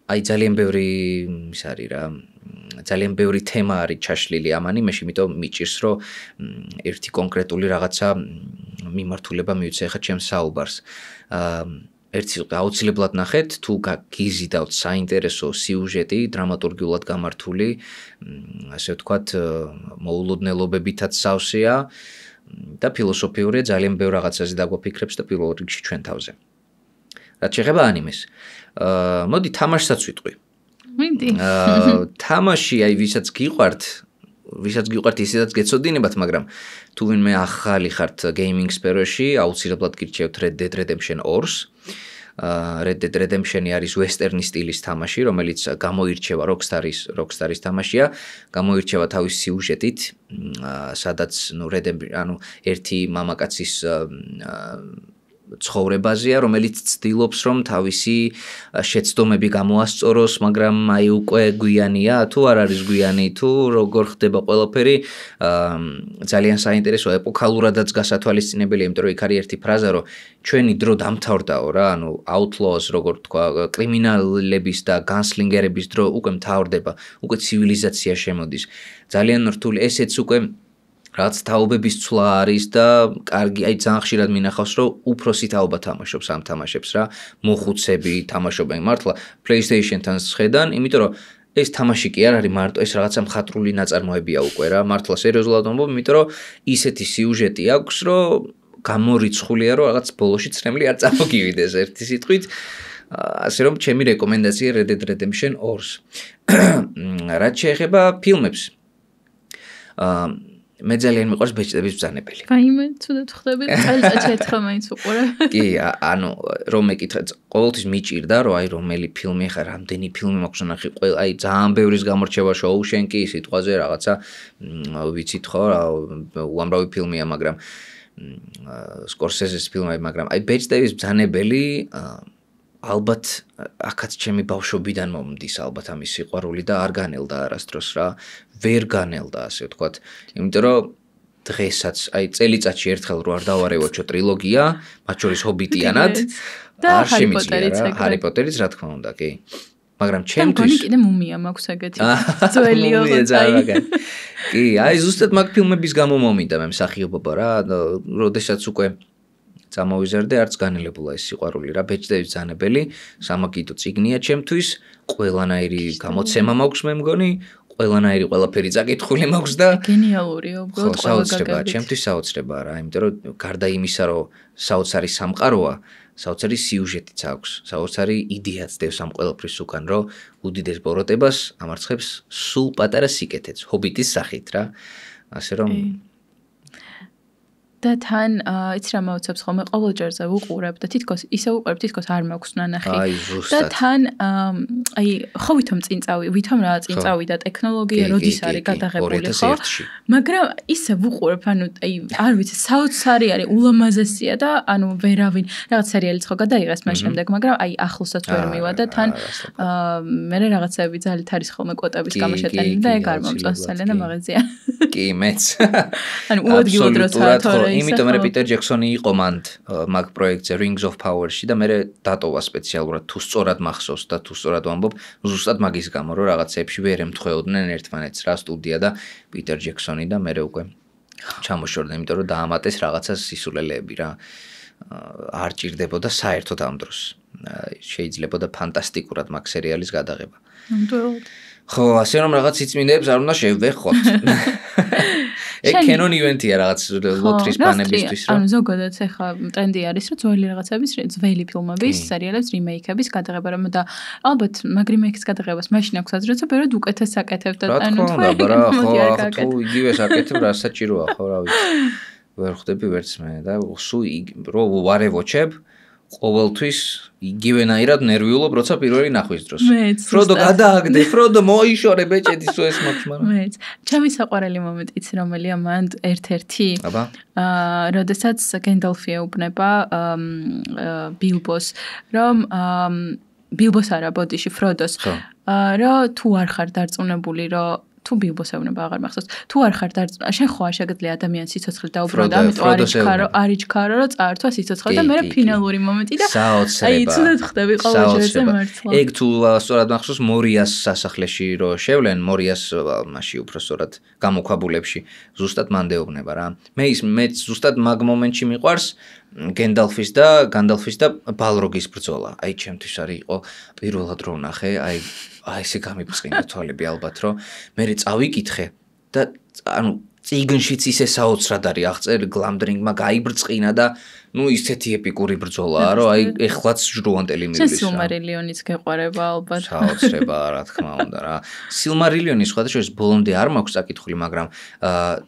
B: აი ძალიან ბევრი ის არის რა, ძალიან ბევრი თემა არის ჩაშლილი ამ ანიმეში, იმიტომ მიჭირს, რომ ერთი კონკრეტული რაღაცა მიმართულება მივიცე ახლა ჩემს საუბარს. ერთი აუცილებლად ნახეთ, თუ გიზიდავთ საინტერესო სიუჟეტი, დრამატურგიულად გამართული, ასე ვთქვათ, მოულოდნელობებითაც სავსეა და ფილოსოფიურია, ძალიან ბევრ რაღაცაზე დაგვაფიქრებს და პირველ რიგში ჩვენ თავზე. რაც შეეხება ანიმეს. მოდი თამაშსაც ვიტყვი.
A: მინდი.
B: თამაში, აი ვისაც გიყვართ, ისედაც გეცოდინებათ, მაგრამ თუ ვინმე ახალი ხართ gaming სფეროში, აუცილებლად გირჩევთ Red Dead Redemption 2-ს. Red Dead Redemption-ი არის western სტილის თამაში, რომელიც გამოირჩევა Rockstar-ის თამაშია, გამოირჩევა თავის სიუჟეტით, სადაც ერთი მამაკაცის ცხოვრებაზეა, რომელიც ცდილობს, რომ თავისი შეცდომები გამოასწოროს, მაგრამ აი უკვე გვიანია, თუ არ არის გვიანი, თუ როგორ ხდება ყველაფერი, ძალიან საინტერესო ეპოქალურადაც გასათვალისწინებელია, იმიტომ რომ იქ არის ერთი ფრაზა, რომ ჩვენი დრო დამთავრდაო რა, outlaws, როგორ თქვა, კრიმინალების და განსლინგერების დრო უკვე მთავრდება, უკვე ცივილიზაცია შემოდის. ძალიან რთული, ესეც უკვე რაც თაობების ცვლა არის და კარგი, აი ძალიან ხშირად მინახავს, რომ უფროსი თაობა თამაშობს ამ თამაშებს რა, მოხუცები თამაშობენ მართლა PlayStation-თან შედან, იმიტომ რომ ეს თამაში კი არ არის მარტო, ეს რაღაცა მხატვრული ნაწარმოებია უკვე რა, მართლა სერიოზულად ვამბობ, იმიტომ რომ ისეთი სიუჟეტი აქვს, რომ გამორიცხულია, რომ რაღაც ბოლოში ცრემლი არ წამოგივიდეს ერთი სიტყვით. ასე რომ ჩემი რეკომენდაცია Red Dead Redemption 2-ს. რაც შეეხება ფილმებს. მე ძალიან მიყვარს ბეჭდების ბრძანებელი.
A: ვაიმე, ცუდად ხდები, წელიწადში ერთხელ მაინც უყურე.
B: კი, რომ მეკითხა, ყოველთვის მიჭირდა, რომ აი რომელი ფილმი ხარ, რამდენი ფილმი მაქვს ნახე, აი ძალიან ბევრის გამორჩევა შოუშენკი, სიტყვაზე რაღაცა, ვიცით ხო, უამრავი ფილმია, მაგრამ Scorsese-ის ფილმები, მაგრამ აი ბეჭდების ბრძანებელი ალბათ აქაც ჩემი ბავშვობიდან მომდის ალბათ ამის სიყვარული და არ განელდა არასდროს რა, ვერ განელდა ასე ვთქვათ, იმიტომ რომ დღესაც აი წელიწადში ერთხელ რო არ დავარევოჩო ტრილოგია, მათ შორის ჰობიტიანად
A: და
B: ჰარი პოტერიც რა თქმა უნდა, კი. მაგრამ ჩემთვის
A: მგონი კიდე მუმია მაქვს ეგეთი ძველი
B: ოღონდ. კი, აი ზუსტად მაგ ფილმების გამო მომინდა მე მსახიობობა რა, როდესაც უკვე წამოვიზარდე, არც განელებულა ეს სიყვარული რა, ბეჭდების ბრძანებელი, სამაგიდო წიგნია ჩემთვის, ყველანაირი გამოცემა მაქვს მე მგონი, ყველანაირი ყველაფერი წაკითხული მაქვს და
A: გენიალურია უბრალოდ ყველა
B: გაგებით. ჩემთვის საოცრებაა რა, იმიტომ რომ გარდა იმისა, რომ საოცარი სამყაროა, საოცარი სიუჟეტიც აქვს, საოცარი იდეაც დევს ამ ყველაფრის უკან, რომ უდიდეს ბოროტებას ამარცხებს სულ პატარა სიკეთეც, ჰობიტის სახით რა. ასე რომ
A: და თან იცი რა მოვიცებს ხოლმე ყოველ ჯერზე ვუყურებ და თითქოს ისე ვუყურებ, თითქოს არ მაქვს ნანახი. და თან აი ხო ვითომ რა წინ წავიდა ტექნოლოგია, როდის არის გადაღებული ხო? მაგრამ ისე ვუყურებ, ანუ აი არ ვიცი, საოცარი არის, ულამაზესია და ანუ ვერავინ რაღაც სერიალიც ხო გადაიღეს მას შემდეგ, მაგრამ აი ახლოსაც ვერ მივა და თან მე რაღაცები ძალით არის ხოლმე კვოტების გამო შეტანილი და ეგ არ მომწონს ძალიან და მაღაზია.
B: კი, მეც.
A: ანუ უადგილო დროს რა თორე
B: იმიტომ მე პიტერ ჯექსონი იყო მანდ მაგ პროექტზე Rings of Power-ში და მე დატოვა სპეციალურად თუ სწორად მახსოვს და თუ სწორად ვამბობ, ზუსტად მაგის გამო, რომ რაღაცეებში ვერ ემთხვეოდნენ ერთმანეთს რა სტუდია და პიტერ ჯექსონი და მე უკვე ჩამოშორდა, იმიტომ რომ დაამატეს რაღაცა სისულელეები რა. არ ჭირდებოდა საერთოდ ამ დროს. შეიძლება და ფანტასტიკურად მაგ სერიალის გადაღება. ხო, ასე რომ რაღაც იწმინდეებს არ უნდა შევვეხოთ. ეგ კენონ ივენტია რაღაც ლოტრის ფანებისთვის რა.
A: ანუ ზოგადად ეხა ტრენდი არის რომ ძველი რაღაცების, ძველი ფილმების, სერიალების რიმეიქების გადაღება რომ და ალბათ მაგ რიმეიქის გადაღებას მაშინ აქვს აზრი, რომ ბევრად უკეთეს საკეთებთ და ანუ
B: თუ იგივე საკეთებ რა საჭიროა ხო რა ვიცი. ვერ ხვდები ვერც მე და სულ რო ვარევოჩებ ყოველთვის იგივენაირად ნერვიულობ, როცა პირველი ნახვის დროს. ფროდო გადააგდე, ფროდო მოიშორე ბეჭედი სულ ეს მაქვს, მაგრამ.
A: მეც. ჩემი საყვარელი მომენტიც რომელია მან ერთ-ერთი.
B: აბა.
A: როდესაც გენდალფი ეუბნება ბილბოს, რომ ბილბოს არა ბოდიში ფროდოს, რომ თუ არ ხარ დარწმუნებული, რომ თუ ბილბოს ეუბნება აღარ მახსოვს. თუ არ ხარ დარწმუნებული, შენ ხო არ შეგიძლია ადამიანს სიცოცხლე დაუბრუნო და ამიტომ არიჩქარო, რომ წაართვა სიცოცხლე და მე ფინალური მომენტი და აი ცუდად ხდები ყოველ ჯერზე მართლა.
B: ეგ თუ სწორად მახსოვს მორიას სასახლეში რო შევლენ, მორიას მასში უფრო სწორად გამოქვაბულებში ზუსტად მანდეუბნება რა. მე ზუსტად მაგ მომენტში მიყვარს გენდალფის და განდალფის და ბალროგის ბრძოლა. აი ჩემთვის არის იყო პირველად რო ვნახე, აი ესე გამიფრწყინა თვალები ალბათ რომ მე წავიკითხე და ანუ წიგნშიც ისე საოცრად არის აღწერილი გლამდრინგმა გაიბრწყინა და ნუ ისეთი ეპიკური ბრძოლაა რომ აი ეხლაც ჟრუანტელი მივლის.
A: სილმარილიონიც გეყვარება ალბათ.
B: საოცრება რა თქმა უნდა რა. სილმარილიონი სხვადასხვა ბოლომდე არ მაქვს საკითხული, მაგრამ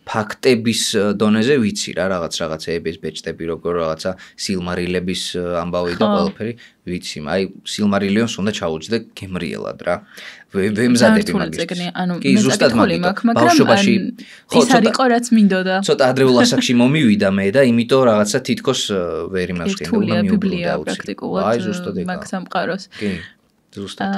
B: ფაქტების დონეზე ვიცი რა რაღაცეების ბეჭდები როგორ რაღაცა სილმარილების ამბავი და ყველაფერი ვიცი. აი სილმარილიონს უნდა ჩაუჯდე გემრიელად რა. ვემზადები მაგის.
A: კი ზუსტად ბავშვობაში ხო ის არისო რაც მინდოდა.
B: ცოტა ადრეულ ასაკში მომივიდა მე და იმიტომ რაღაცა თითქოს ვერ იმასხინდა უნდა
A: მიუბრუნდა პრაქტიკულად.
B: აი ზუსტად ეგ.
A: მაგ სამყაროს.
B: კი, ზუსტად.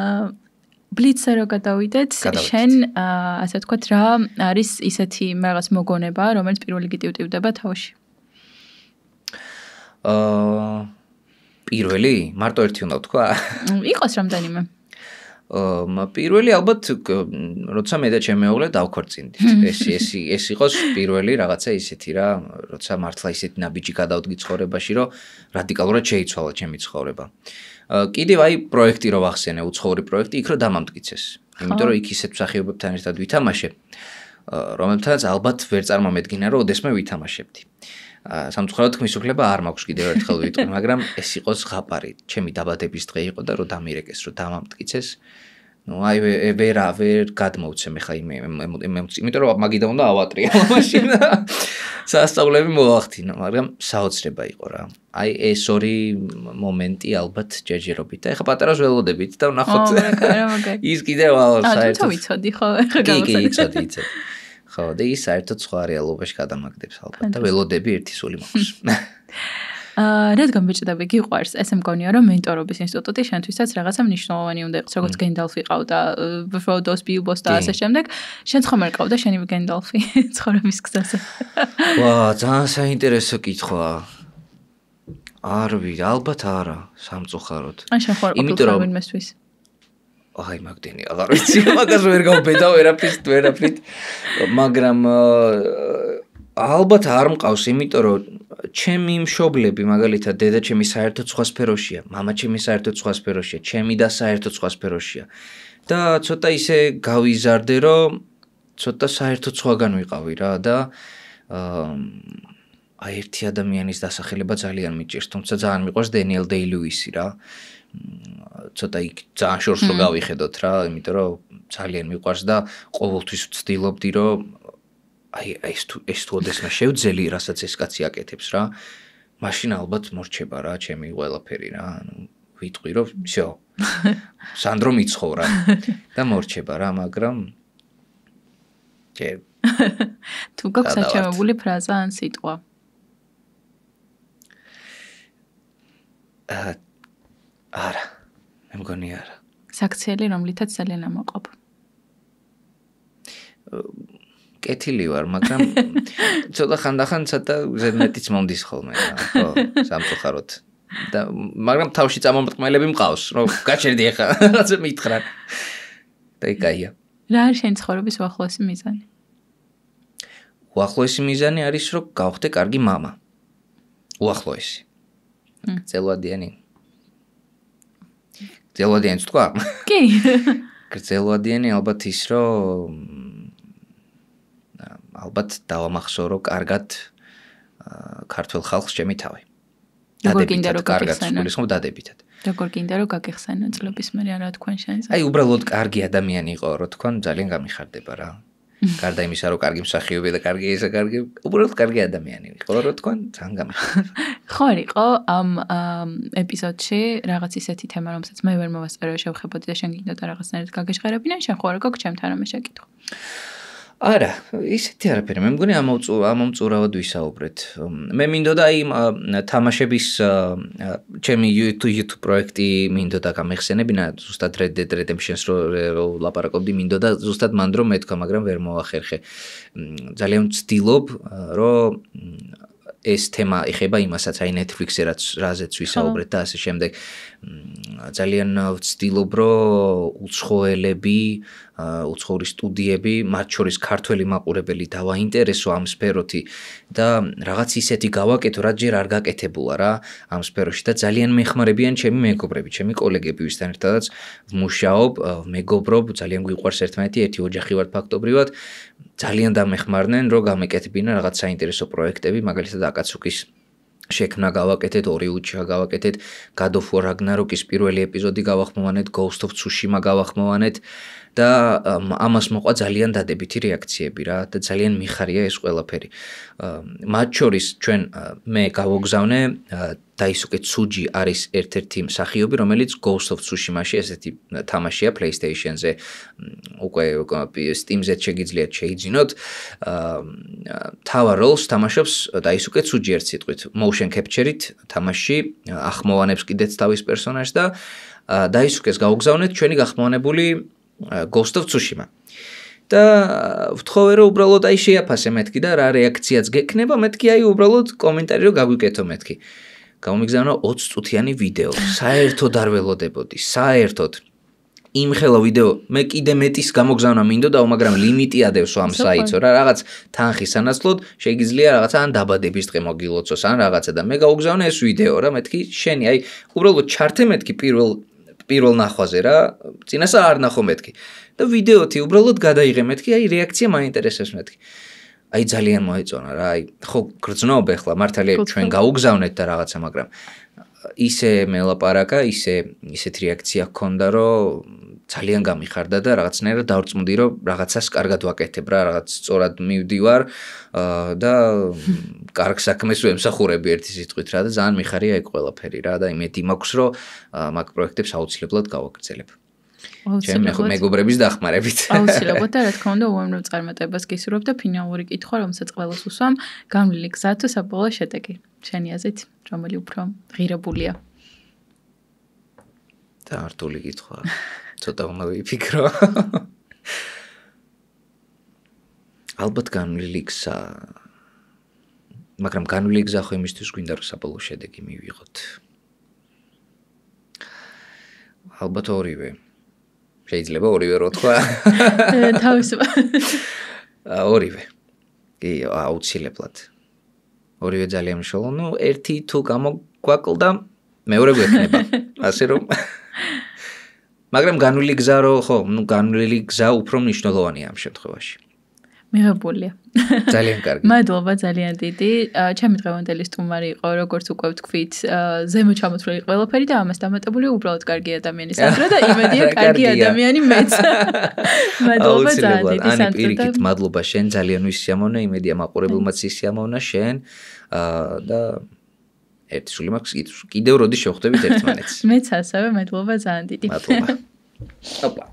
A: ბლიცზე რო გადავიდეთ, შენ ასე ვთქვათ რა არის ისეთი რაღაც მოგონება, რომელიც პირველ რიგით უტივდება თავში?
B: პირველი? მარტო ერთი უნდა ვთქვა?
A: იყოს რამდენიმე.
B: პირველი ალბათ როცა მე და ჩემი მეუღლე დავქორწინდით. ეს იყოს პირველი რაღაცა ისეთი რა, როცა მართლა ისეთი ნაბიჯი გადავდგი ცხოვრებაში, რომ რადიკალურად შეიცვალა ჩემი ცხოვრება. კიდევ აი პროექტი რო ვახსენე, უცხოური პროექტი, იქ რო დამამტკიცეს. იმიტომ რომ იქ ისეთ მსახიობებთან ერთად ვითამაშე, რომელთანაც ალბათ ვერ წარმომედგინა, რომ ოდესმე ვითამაშებდი. სამწუხაროდ თქმის უფლება არ მაქვს კიდევ ერთხელ ვიტყვი, მაგრამ ეს იყო ზღაპარი. ჩემი დაბადების დღე იყო და რო დამირეკეს, რო დამამტკიცეს. ნუ აი ვერ გადმოვცემ ხა იმიტომ რომ მაგიდან უნდა ავატრია მაშინ. სასწაულები მოვახდინა, მაგრამ საოცრება იყო რა. აი ეს ორი მომენტი ალბათ ჯერჯერობით და ეხა პატარას ველოდებით და ვნახოთ. ის კიდევ
A: საერთოდ ვიცოდი ხო, ეხა
B: გავუსაჯე. კი, ხო, და ის საერთოდ სხვა რეალობაში გადამაგდებს ალბათ და ველოდები ერთი სული მაქვს.
A: რადგან ბიჭდები გიყვარს, ესე მგონია რომ მენტორობის ინსტიტუტი შენთვისაც რაღაცა მნიშვნელოვანი უნდა იყოს, როგორც გენდალფი ყავდა, ფროდოს, ბილბოს და ასე შემდეგ. შენც ხომ არ ყავდა შენი გენდალფი ცხოვრების გზაზე?
B: ვა, ძალიან საინტერესო კითხვა. არ ვიცი, ალბათ არა, სამწუხაროდ.
A: ან შენ ხო არ ყოფილიყარ ვინმესთვის?
B: აი მაგდენი აღარ ვიცი, მაგას ვერ გავბედა ვერაფრით, მაგრამ ალბათ არ მყავს, იმიტომ რომ ჩემი მშობლები, მაგალითად, დედა ჩემი საერთოდ სხვა სფეროშია, მამა ჩემი საერთოდ სხვა სფეროშია, ჩემი და საერთოდ სხვა სფეროშია. და ცოტა ისე გავიზარდე, რომ ცოტა საერთოდ სხვაგან ვიყავი რა და აი ერთი ადამიანის დასახელება ძალიან მიჭირს, თუმცა ძალიან მიყვარს დენიელ დეი-ლუისი რა. ცოტა იქ ძალიან შორს რო გავიხედოთ რა, იმიტომ რომ ძალიან მიყვარს და ყოველთვის ვცდილობდი რომ აი ეს თუ ოდესმე შევძელი, რასაც ეს კაცი აკეთებს რა, მაშინ ალბათ მორჩება რა ჩემი ყველაფერი რა, ანუ ვიტყვი რომ всё. სანდრო მიცხოვრა და მორჩება რა, მაგრამ
A: თუ გაქვს საჩემებული ფრაზა ან სიტყვა?
B: არა, მე მგონი არა.
A: საქციელი, რომლითაც ძალიან ამოყობ.
B: კეთილი ვარ, მაგრამ ცოტა ხანდახან ცოტა ზედმეტიც მომდის ხოლმე, ხო, სამწუხაროდ. და მაგრამ თავში წამომრტყმელები მყავს, რომ გაჩერდი ახლა, რაღაცა მითხრან. და იკაია.
A: რა არის შენი ცხოვრების უახლოესი მიზანი?
B: უახლოესი მიზანი არის, რომ გავხდე კარგი მამა. უახლოესი. გრძელვადიანი. გრძელვადიანიც თქვა?
A: კი.
B: გრძელვადიანი ალბათ ის, რომ ალბათ დავამახსოვრო კარგად ქართულ ხალხს ჩემი თავი.
A: როგორ გინდა რომ
B: კარგად სულისხმობ დადებითად.
A: როგორ გინდა რომ გაგიხსენო წლების მერე რა თქვენ შენზე?
B: აი უბრალოდ კარგი ადამიანი იყო, რო თქვენ ძალიან გამიხარდება რა. გარდა იმისა, რომ კარგი მსახიობი და კარგი ისა კარგი, უბრალოდ კარგი ადამიანი იყო, რო თქვენ ძალიან გამიხარდება.
A: ხო არ იყო ამ ეპიზოდში რაღაც ისეთი თემა, რომელსაც მე ვერ მოვასწორო შევხებოდი და შენ გინდოდა რაღაცნაირად გაგეშღერებინა, შენ ხო არ გაგ ჩემთან რამე შეკითხო.
B: არა, ისეთი არაფერი. მე მგონი ამომწურავად ვისაუბრეთ. მე მინდოდა აი თამაშების ჩემი YouTube პროექტი მინდოდა გამეხსენებინა, ზუსტად Red Dead Redemption-ს რო ლაპარაკობდი, მინდოდა ზუსტად მანდ რომ მეთქვა, მაგრამ ვერ მოახერხე. ძალიან ვცდილობ, რომ ეს თემა ეხება იმასაც, აი Netflix-ზე რაზეც ვისაუბრეთ და ასე შემდეგ. ძალიან ვცდილობ, რომ უცხოელები, უცხოური სტუდიები, მათ შორის ქართველი მაყურებელი დავაინტერესო ამ სფეროთი და რაღაც ისეთი გავაკეთო, რაც ჯერ არ გაკეთებულა რა ამ სფეროში და ძალიან მეხმარებიან ჩემი მეგობრები, ჩემი კოლეგები, ვისთან ერთადაც ვმუშაობ, მეგობრობ, ძალიან გვიყვარს ერთმანეთი, ერთი ოჯახი ვართ ფაქტობრივად. ძალიან დამეხმარნენ, რომ გამეკეთებინა რაღაც საინტერესო პროექტები, მაგალითად აკაცუკის შექმნა გავაკეთეთ, ორიუჩა გავაკეთეთ, God of War Ragnarok-ის პირველი ეპიზოდი გავახმოვანეთ, Ghost of Tsushima გავახმოვანეთ და ამას მოყვა ძალიან დადებითი რეაქციები რა და ძალიან მიხარია ეს ყველაფერი. მათ შორის ჩვენ მე გავოგზავნე დაისუკე Tsuji არის ერთ-ერთი მსახიობი, რომელიც Ghost of Tsushima-ში ესეთი თამაშია PlayStation-ზე, უკვე Steam-ზე შეგიძლიათ შეიძინოთ. თავარ როლს თამაშობს დაისუკე Tsuji ერთ სიტყვით, motion capture-ით თამაშში ახმოვანებს კიდეც თავის პერსონაჟს და დაისუკეს გავოგზავნეთ ჩვენი გახმოვანებული Ghost of Tsushima. და ვთხოვე რომ უბრალოდ აი შეაფასე მეთქი და რა რეაქციაც გექნება, მეთქი აი უბრალოდ კომენტარი რომ გაგვიკეთო მეთქი. გამომიგზავნა 20 წუთიანი ვიდეო. საერთოდ არ ველოდებოდი, საერთოდ. იმხელა ვიდეო მე კიდე მეტის გამოგზავნა მინდოდა, მაგრამ ლიმიტი ადევსო ამ საიტსო რა, რაღაც თანხის სანაცვლოდ შეიძლება რაღაცა ან დაბადების დღე მოგილოცოს ან რაღაცა და მე გავგზავნე ეს ვიდეო რა, მეთქი შენი აი უბრალოდ ჩართე მეთქი პირველ ნახვაზე რა, წინასა არ ნახო მეთქი. და ვიდეოთი უბრალოდ გადაიღე მეთქი, აი რეაქცია მაინტერესებს მეთქი. აი ძალიან მოეწონა რა, აი ხო გრძნობ ახლა მართალია ჩვენ გავუგზავნეთ და რაღაცა, მაგრამ ისე მელაპარაკა, ისეთ რეაქცია ჰქონდა, რომ ძალიან გამიხარდა და რაღაცნაირად დავწმუნდი, რომ რაღაცას კარგად ვაკეთებ რა, რაღაც სწორად მივდივარ და კარგ საქმეს ვემსახურები ერთი სიტყვით რა და ძალიან მიხარია ეგ ყველაფერი რა და იმედი მაქვს, რომ მაგ პროექტებს აუცილებლად გავაგრძელებ. ჩემ მეგობრების დახმარებით.
A: აუცილებლად და რა თქმა უნდა უამრავ წარმატებას გისურვებ და ფინალური კითხვა, რომელსაც ყველას უსვამ, გამლილი გზა თუ საბოლოო შედეგი. შენი აზრით, რომელი უფრო ღირებულია?
B: და რთული კითხვა. ცოტა უნდა ვიფიქრო. ალბათ გამლილი გზა. მაგრამ გამლილი გზა ხო იმისთვის გვინდა რომ საბოლოო შედეგი მივიღოთ. ალბათ ორივე. შეიძლება ორივე რო თქვა.
A: თავისუფალ.
B: ორივე. კი, აუცილებლად. ორივე ძალიან მნიშვნელოვანია. ნუ ერთი თუ გამოგვაკლდა, მეორე გვექნება. ასე რომ მაგრამ განვლილი გზა რო ხო, ნუ განვლილი გზა უფრო მნიშვნელოვანია ამ შემთხვევაში.
A: მიღებულია.
B: ძალიან კარგი.
A: მადლობა ძალიან დიდი. ჩემი დღევანდელი სტუმარი იყო, როგორც უკვე ვთქვით, ზემო ჩამოთვლილი ყველაფერი და ამას დამატებული უბრალოდ კარგი ადამიანი სანდრა და იმედია კარგი ადამიანი მეც. მადლობა ძალიან დიდი სანდრა.
B: ani პირიქით მადლობა შენ, ძალიან ვისიამოვნა, იმედია მაყურებელმაც ისიამოვნა შენ და ერთი სული მაქვს კიდევ როდის შევხვდებით ერთმანეთს.
A: მეც ასევე მადლობა ძალიან დიდი.
B: მადლობა. ოპა.